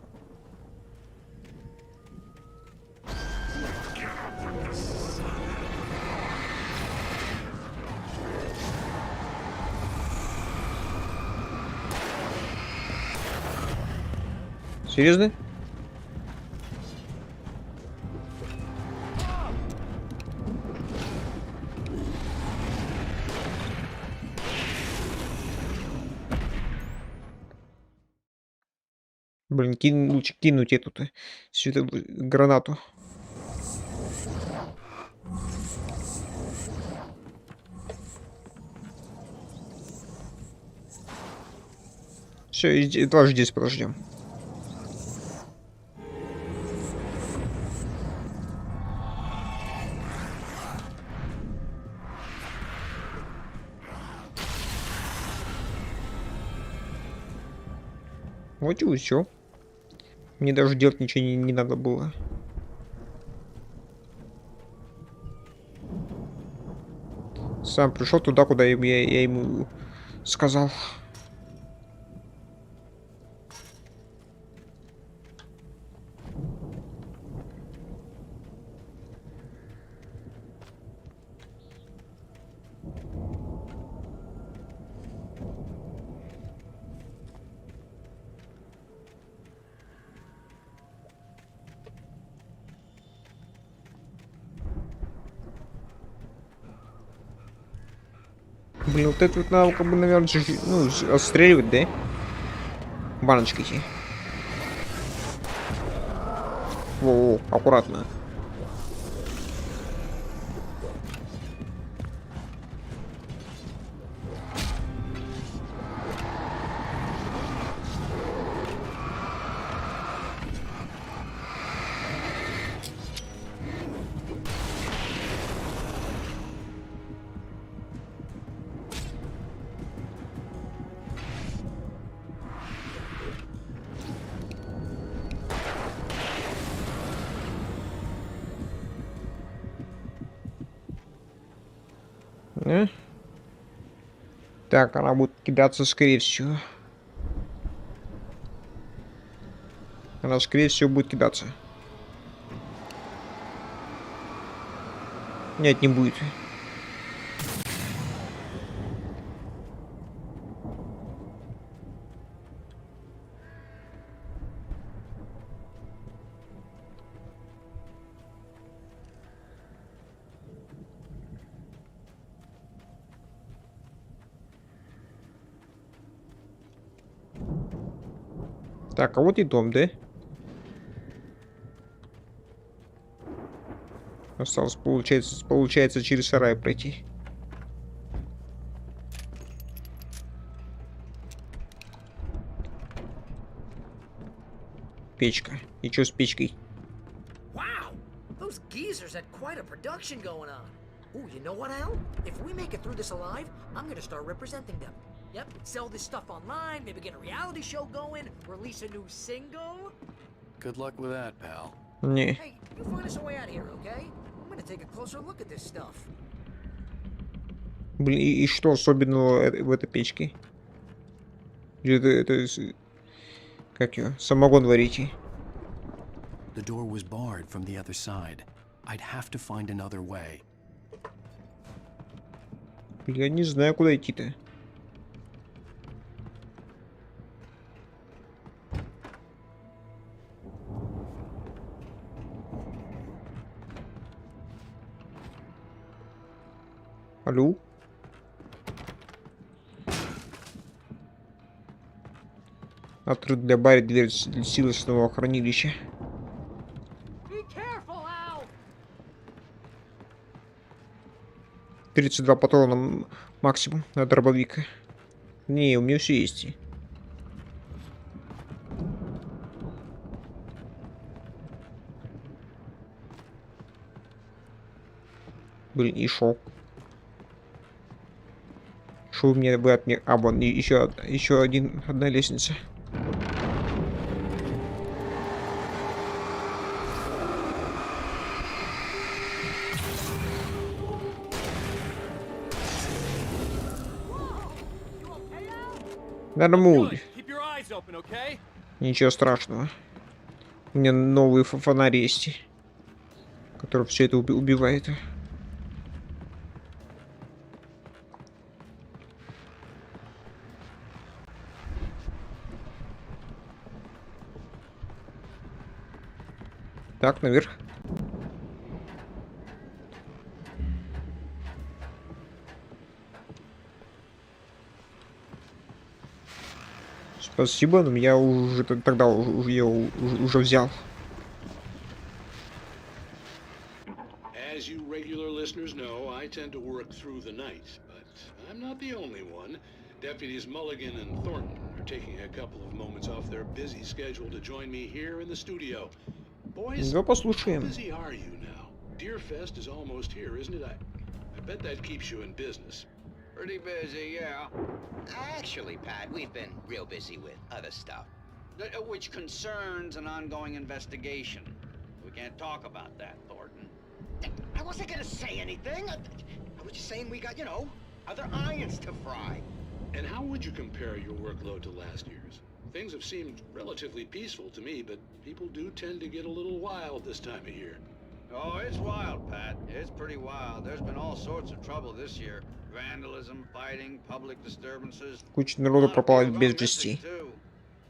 Серьезно? Блин, лучше кинуть эту гранату. Все, тоже здесь подождем. Вот и все. Мне даже делать ничего не надо было. Сам пришел туда, куда я ему сказал. Блин, вот это вот надо, как бы, наверное, ну, отстреливать, да? Баночки эти. Во, аккуратно. Так, она будет кидаться, скорее всего. Она, скорее всего, будет кидаться. Нет, не будет. Так, а вот и дом, да? Осталось, получается через сарай пройти. Печка. И что с печкой? Wow, those geezers had quite a production going on. Ooh, you know what, Al? If we make it through this alive, I'm gonna start representing them. Yep, sell this stuff online, maybe get a reality show going, release a new single. Good luck with that, pal. Не. Hey, you find us a way out of here, okay? I'm gonna take a closer look at this stuff. Блин, и что особенного в этой печке? Это как ее? Самогон варите? The door was barred from the other side. I'd have to find another way. Я не знаю, куда идти-то. Алло? Открыт для Барри дверь силосного хранилища. 32 патрона максимум на дробовик. Не, у меня все есть. Блин, и шо? Шо у меня бы от меня... А, вон, еще одна лестница. Нормуль. Ничего страшного. У меня новый фонарь есть, который все это убивает. Так, наверх. Спасибо, но я уже тогда уже взял. As you regular listeners know, I tend to work through the night, but I'm not the only one. Deputies Mulligan and Thornton are taking a couple of moments off their busy schedule to join me here in the studio. Boys, Давай послушаем. how busy are you now? Deerfest is almost here, isn't it? I bet that keeps you in business. Pretty busy, yeah. Actually, Pat, we've been real busy with other stuff, which concerns an ongoing investigation. We can't talk about that, Thornton. I wasn't gonna say anything. I was just saying we got, other irons to fry. And how would you compare your workload to last year's? Things have seemed relatively peaceful to me, but people do tend to get a little wild this time of year. Oh, it's wild, Pat. It's pretty wild. There's been all sorts of trouble this year. Vandalism, fighting, public disturbances. Куча народу пропала без вести.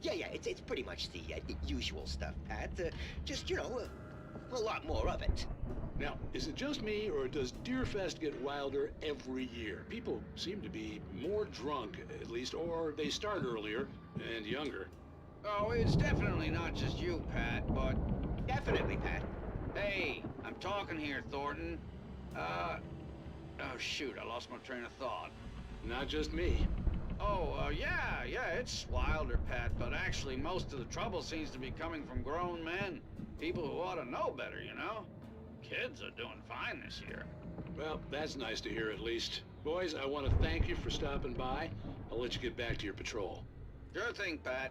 Yeah, it's pretty much the usual stuff, Pat. Just, a lot more of it. Now, is it just me, or does Deerfest get wilder every year? People seem to be more drunk, at least, or they start earlier and younger. Oh, it's definitely not just you, Pat, but... Definitely, Pat. Hey, I'm talking here, Thornton. Oh, shoot, I lost my train of thought. Not just me. Oh, yeah, it's wilder, Pat, but actually most of the trouble seems to be coming from grown men. People who ought to know better, Kids are doing fine this year. Well, that's nice to hear at least. Boys, I want to thank you for stopping by. I'll let you get back to your patrol. Sure thing, Pat.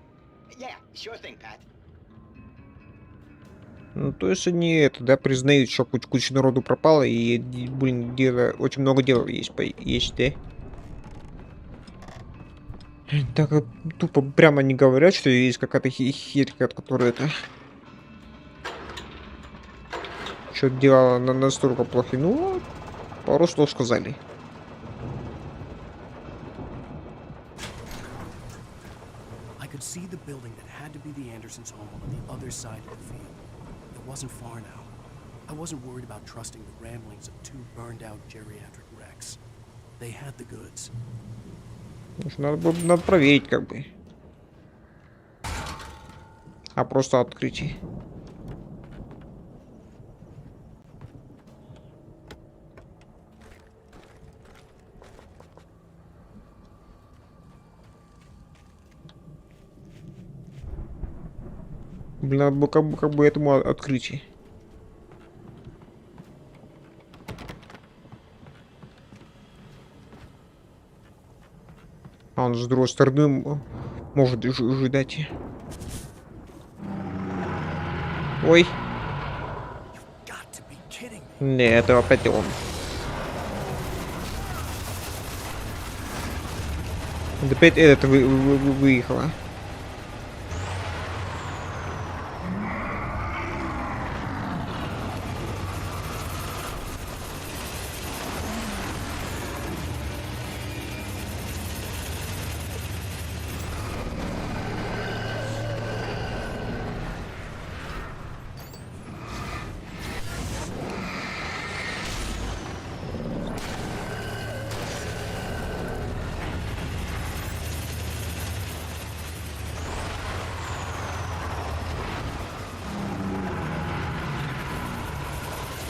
Yeah, sure thing, Pat. Ну, то есть они это, да, признают, что куча народу пропала, и, блин, очень много дел есть, есть, да? Так тупо прямо не говорят, что есть какая-то хитрка, которая это... Что делала настолько плохо. Ну, пару слов сказали. I could see the building that had to be the Andersons' home on the other side of the field. It wasn't far now. I wasn't worried about trusting the ramblings of two burned-out geriatric wrecks. They had the goods. Надо проверить, как бы. А просто открытие. Блин, надо было как бы этому открытие. А он с другой стороны может ожидать. Ой. Нет, это опять он. Опять этот выехала.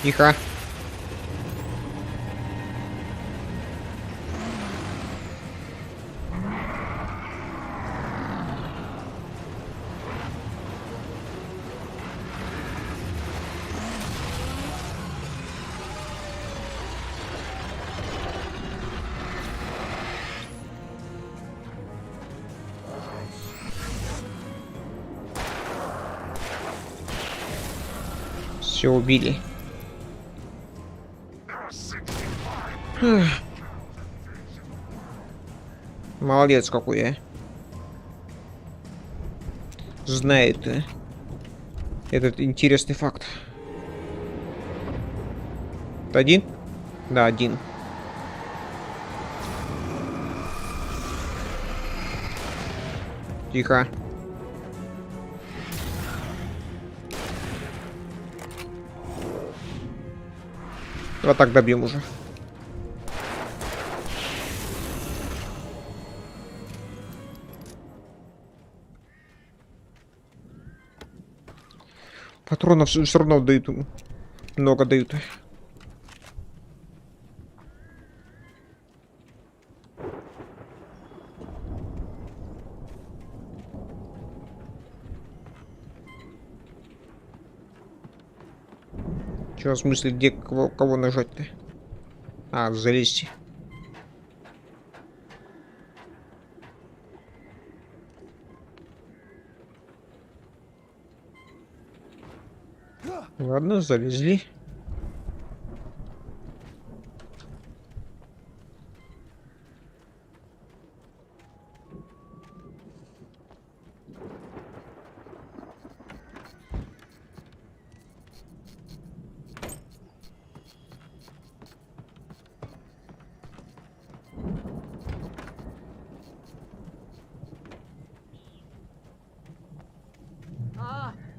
Тихо. Все убили. Молодец какой, а. Знает этот интересный факт. Это один? Да, один. Тихо. Вот так добьем уже. Патронов все равно дают. Много дают. Че, в смысле, где кого нажать-то? А, залезть. Ладно, залезли.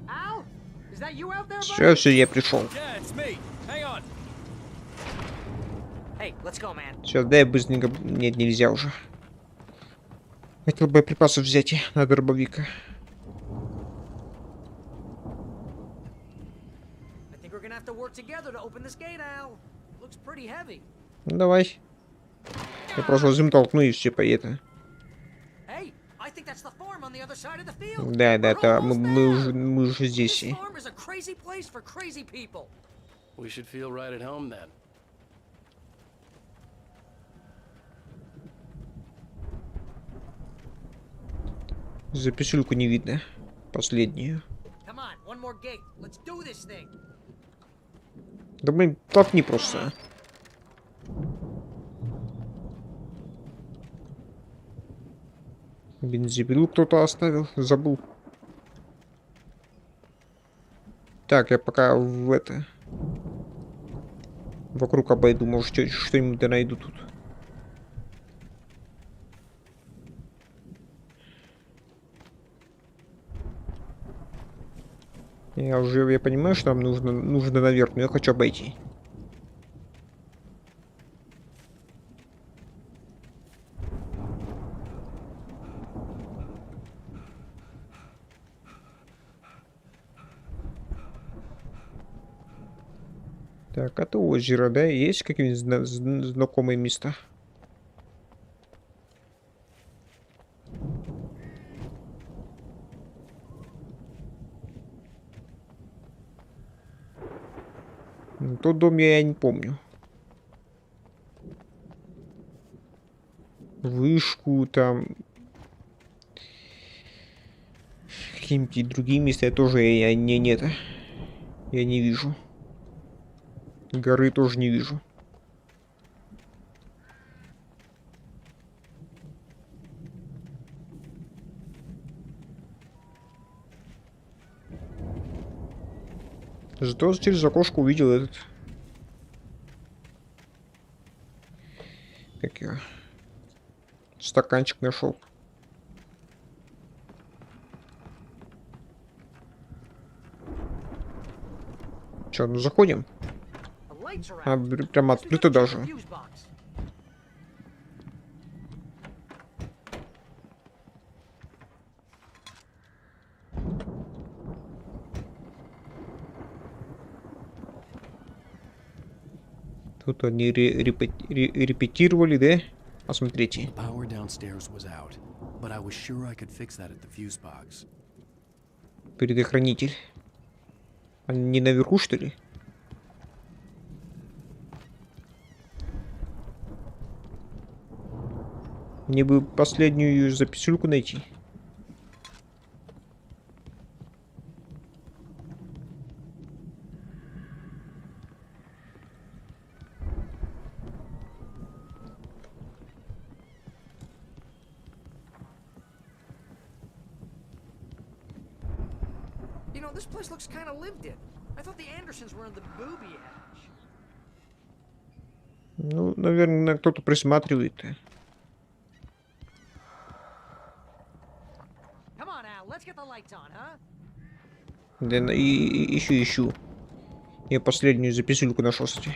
Al? Is that you out there, Все, я пришел. Yeah, it's me. Hang on. Hey, let's go, man. Сейчас, дай быстренько. Нет, нельзя уже. Хотел боеприпасов взять на дробовика. I think we're gonna have to work together to open this gate, Al. Looks pretty heavy. Ну, давай. Я просто возьму, толкну и все поедет. Hey, I think that's the farm on the other side of the field. Да, это мы уже здесь. This farm is a crazy place for crazy people. We should feel right at home then. Записульку не видно. Последнюю. Come on, one one more gate. Let's do this thing. Да блин, толкни просто. Бензопилу кто-то оставил, забыл. Так, я пока в это... Вокруг обойду, может что-нибудь да найду тут. Я понимаю, что нам нужно наверх, но я хочу обойти. Так, это озеро, да? Есть какие-нибудь знакомые места? Тот дом я не помню. Вышку там. Какие-нибудь другие места я тоже я не вижу. Горы тоже не вижу. Зато через окошко увидел этот... Как я... Стаканчик нашел. Че, ну заходим? Прямо открыто даже. Тут они репетировали, да? Посмотрите. Предохранитель. Они наверху, что ли? Мне бы последнюю записульку найти. You know, this place looks kind of lived in. I thought the Andersons were in the booby hatch. Ну, наверное, кто-то присматривает. Come on, Al, let's get the lights on, huh? Да, ищу. Я последнюю записульку нашел, кстати.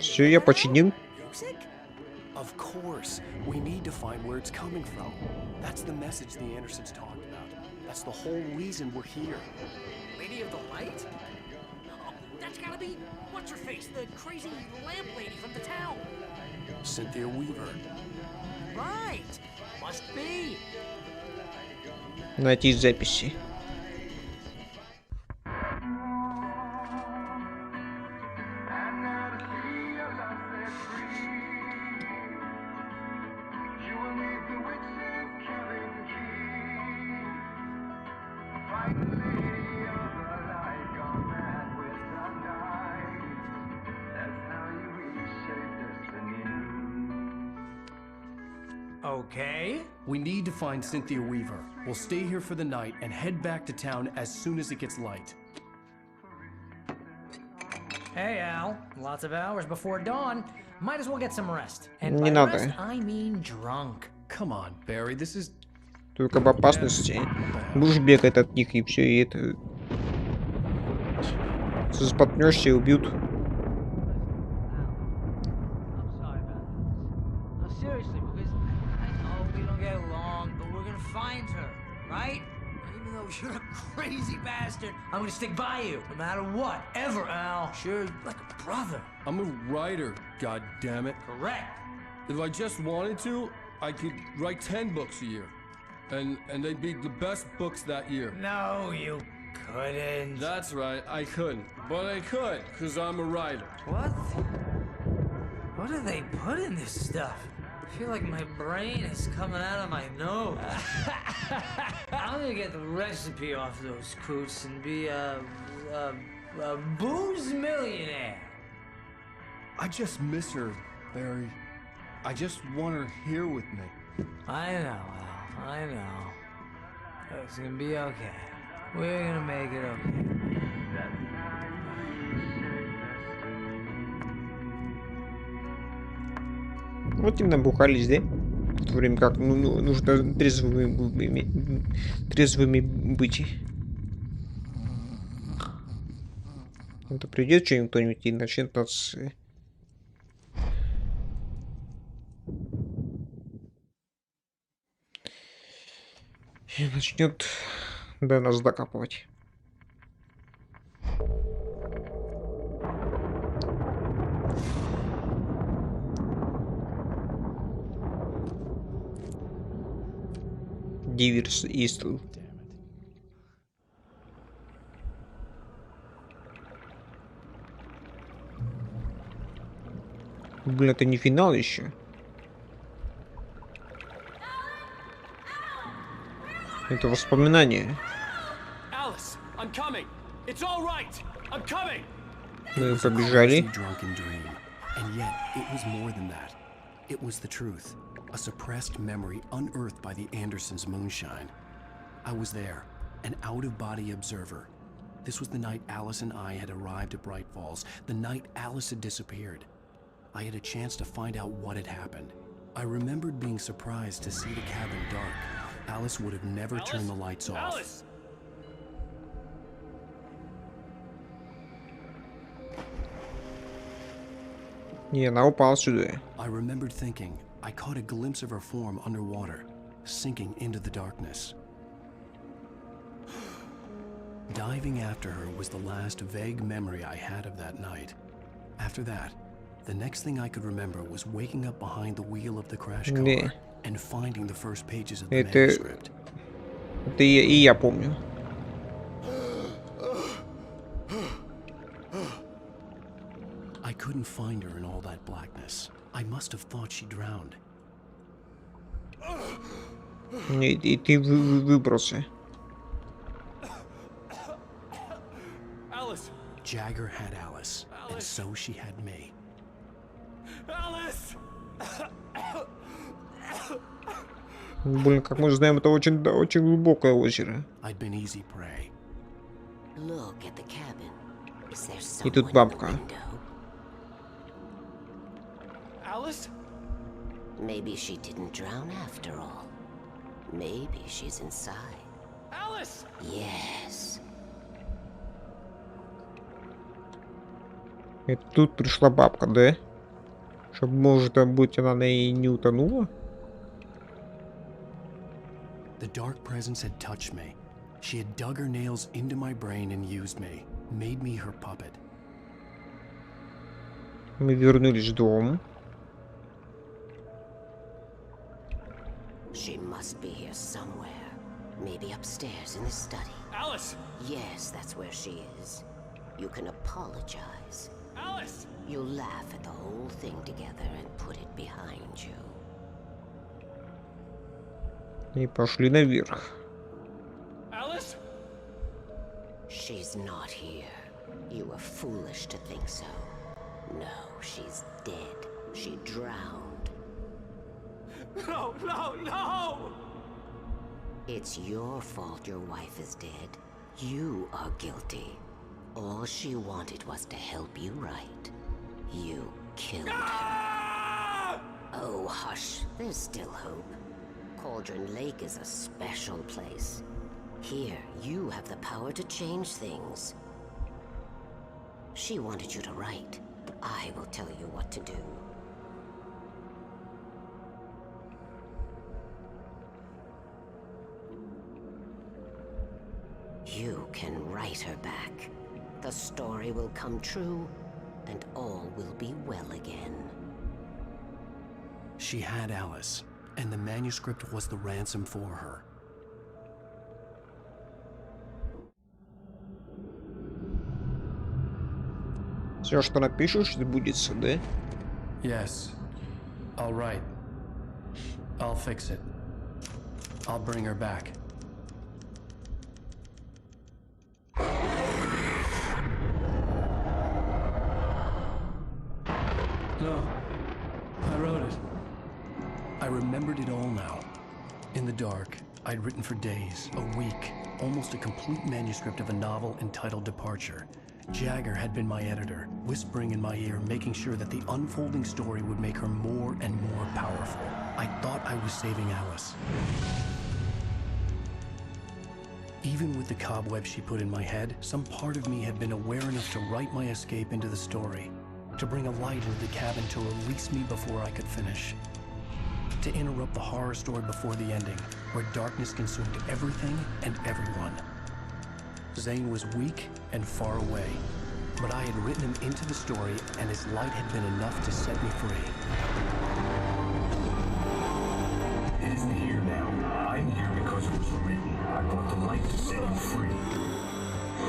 Все, я починил. Of course, we need to find where it's coming from. That's the message the Andersons talked about. That's the whole reason we're here. Lady of the Light? Oh, that's gotta be what's her face, the crazy lamp lady from the town. Cynthia Weaver. Right. Must be. Найти записи. Okay. We need to find Cynthia Weaver. We'll stay here for the night and head back to town as soon as it gets light. Hey, Al. Lots of hours before dawn. Might as well get some rest. And Не by надо. rest, I mean drunk. Come on, Barry, this is... Только об опасности. Будешь бегать от них и все, и это... Споткнешься и убьют. Seriously, because I know we don't get along, but we're gonna find her, right? And even though you're a crazy bastard, I'm gonna stick by you, no matter what, ever, Al. Sure, like a brother. I'm a writer, god damn it. Correct. If I just wanted to, I could write 10 books a year. And they'd be the best books that year. No, you couldn't. That's right, I couldn't. But I could, because I'm a writer. What? What do they put in this stuff? I feel like my brain is coming out of my nose. I'm gonna get the recipe off those coots and be a booze millionaire. I just miss her, Barry. I just want her here with me. I know, Al. I know. It's gonna be okay. We're gonna make it okay. Вот им набухались, да? В то время как нужно трезвыми быть. Это придет кто-нибудь и начнет нас... И начнет до нас докапывать. Диверс Истл. Блин, это не финал еще. Это воспоминание. Alice, I'm coming. It's all right. I'm coming. Мы побежали. Drunken dream. And yet, it was more than that. It was the truth. A suppressed memory unearthed by the Andersons' moonshine. I was there, an out-of-body observer. This was the night Alice and I had arrived at Bright Falls, the night Alice had disappeared. I had a chance to find out what had happened. I remembered being surprised to see the cabin dark. Alice would have never turned the lights off. Alice! Не, она упала сюда. I remembered thinking, I caught a glimpse of her form underwater, sinking into the darkness. Diving after her was the last vague memory I had of that night. After that, the next thing I could remember was waking up behind the wheel of the crash car and finding the first pages of the manuscript. Это и я помню. I couldn't find her in all that blackness. I must have thought she drowned. И ты выбрался. Alice! Jagger had Alice, and so she had me. Alice! Блин, как мы знаем, это очень глубокое озеро. I'd been easy prey. Look at the cabin. Is there И тут someone бабка. in the window? Alice? Maybe she didn't drown after all. Maybe she's inside. Alice! Yes. И тут пришла бабка, да? Чтобы, может быть, она и не утонула? The dark presence had touched me. She had dug her nails into my brain and used me, made me her puppet. Мы вернулись в дом. She must be here somewhere. Maybe upstairs in the study. Alice! Yes, that's where she is. You can apologize. Alice! You'll laugh at the whole thing together and put it behind you. И пошли наверх. Alice? She's not here. You were foolish to think so. No, she's dead. She drowned. No, no, no! It's your fault your wife is dead. You are guilty. All she wanted was to help you right. You killed her. Oh, hush. There's still hope. Cauldron Lake is a special place. Here, you have the power to change things. She wanted you to write. I will tell you what to do. You can write her back. The story will come true, and all will be well again. She had Alice, and the manuscript was the ransom for her. Все, что напишешь, сбудется, да? Yes. All right. I'll fix it. I'll bring her back. No. I wrote it. I remembered it all now. In the dark, I'd written for days, a week, almost a complete manuscript of a novel entitled Departure. Jagger had been my editor, whispering in my ear, making sure that the unfolding story would make her more and more powerful. I thought I was saving Alice. Even with the cobweb she put in my head, some part of me had been aware enough to write my escape into the story, to bring a light into the cabin to release me before I could finish, to interrupt the horror story before the ending, where darkness consumed everything and everyone. Zane was weak and far away, but I had written him into the story, and his light had been enough to set me free. It isn't here now. I'm here because it was written. I brought the light to set you free.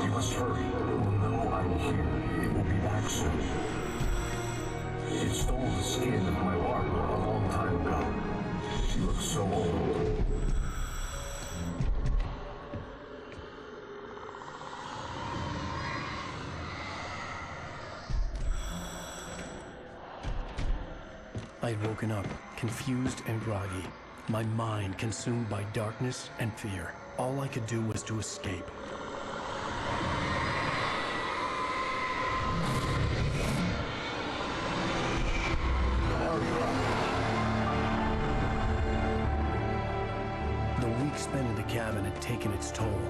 You must hurry. No, I will hear. It will be back soon. It stole the skin of my armor a long time ago. She looks so old. I had woken up, confused and groggy, my mind consumed by darkness and fear. All I could do was to escape. The week spent in the cabin had taken its toll.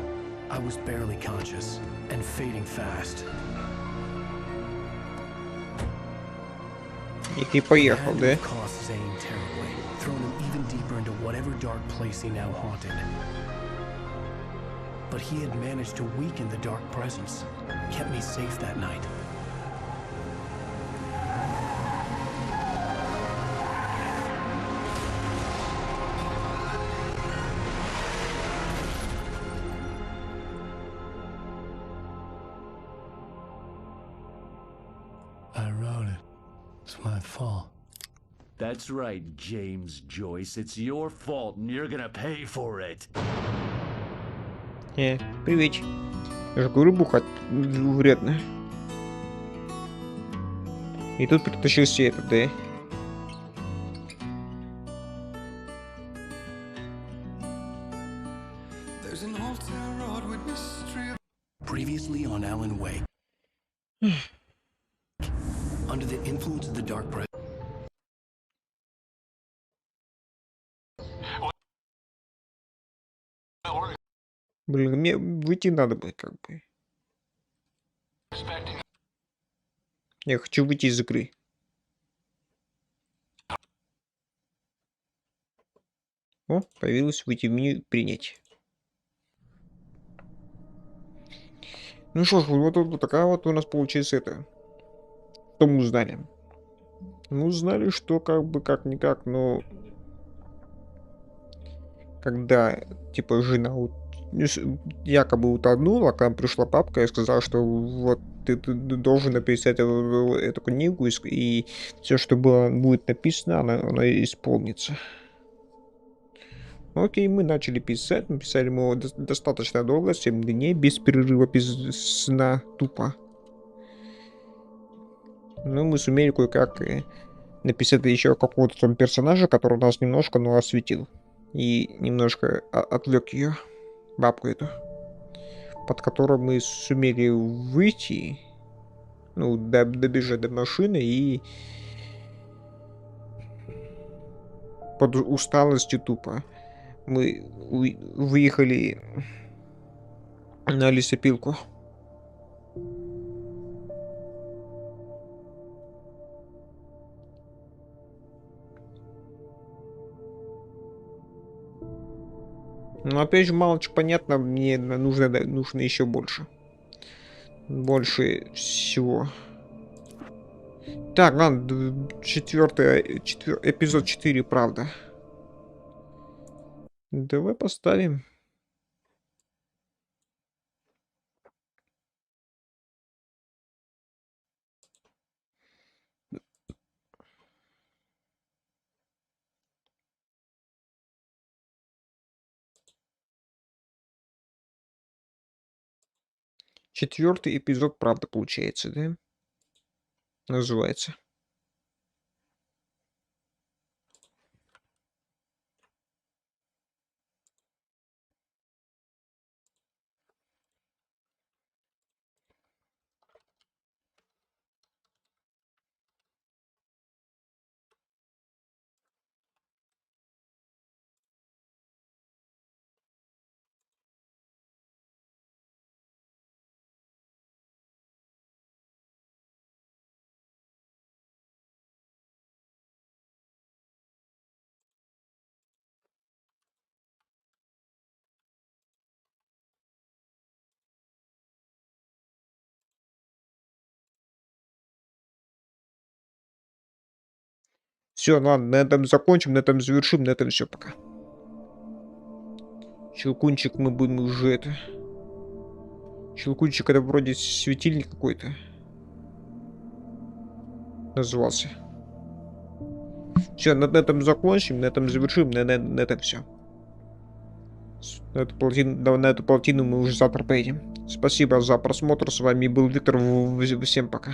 I was barely conscious and fading fast. И ты поехал, да? Cost Zane terribly, thrown him even deeper into whatever dark place he now haunted. But he had managed to weaken the dark presence, kept me safe that night. I wrote it. It's my fault. That's right, James Joyce. It's your fault, and you're gonna pay for it. Привет. Я же говорю, бухать вредно. И тут притащился этот, да? Previously on Alan Wake. Under the influence of the dark presence. Блин, мне выйти надо бы, как бы. Я хочу выйти из игры. О, появилось выйти в меню принять. Ну что ж, вот такая вот у нас получается это. Что мы узнали? Мы узнали, что как бы как-никак, но... Когда, типа, жена якобы утонула, к нам пришла папка и сказала, что вот ты должен написать эту книгу, и все, что будет написано, оно исполнится. Окей, мы начали писать, мы писали мы достаточно долго, 7 дней, без перерыва, без сна, тупо. Но мы сумели кое-как написать еще какого-то там персонажа, который нас немножко, ну, осветил. И немножко отвлек ее, бабку эту, под которой мы сумели выйти, ну, добежать до машины и под усталостью тупо мы выехали на лесопилку. Но опять же, мало чего понятно, мне нужно еще больше. Больше всего. Так, ладно, эпизод 4, правда. Давай поставим. 4-й эпизод «Правда» получается, да? Называется. Все, ладно, на этом закончим, на этом завершим, на этом все, пока. Щелкунчик мы будем уже это... Щелкунчик это вроде светильник какой-то. Назывался. Все, на этом закончим, на этом завершим, на этом все. На эту плотину мы уже завтра поедем. Спасибо за просмотр. С вами был Виктор. Всем пока.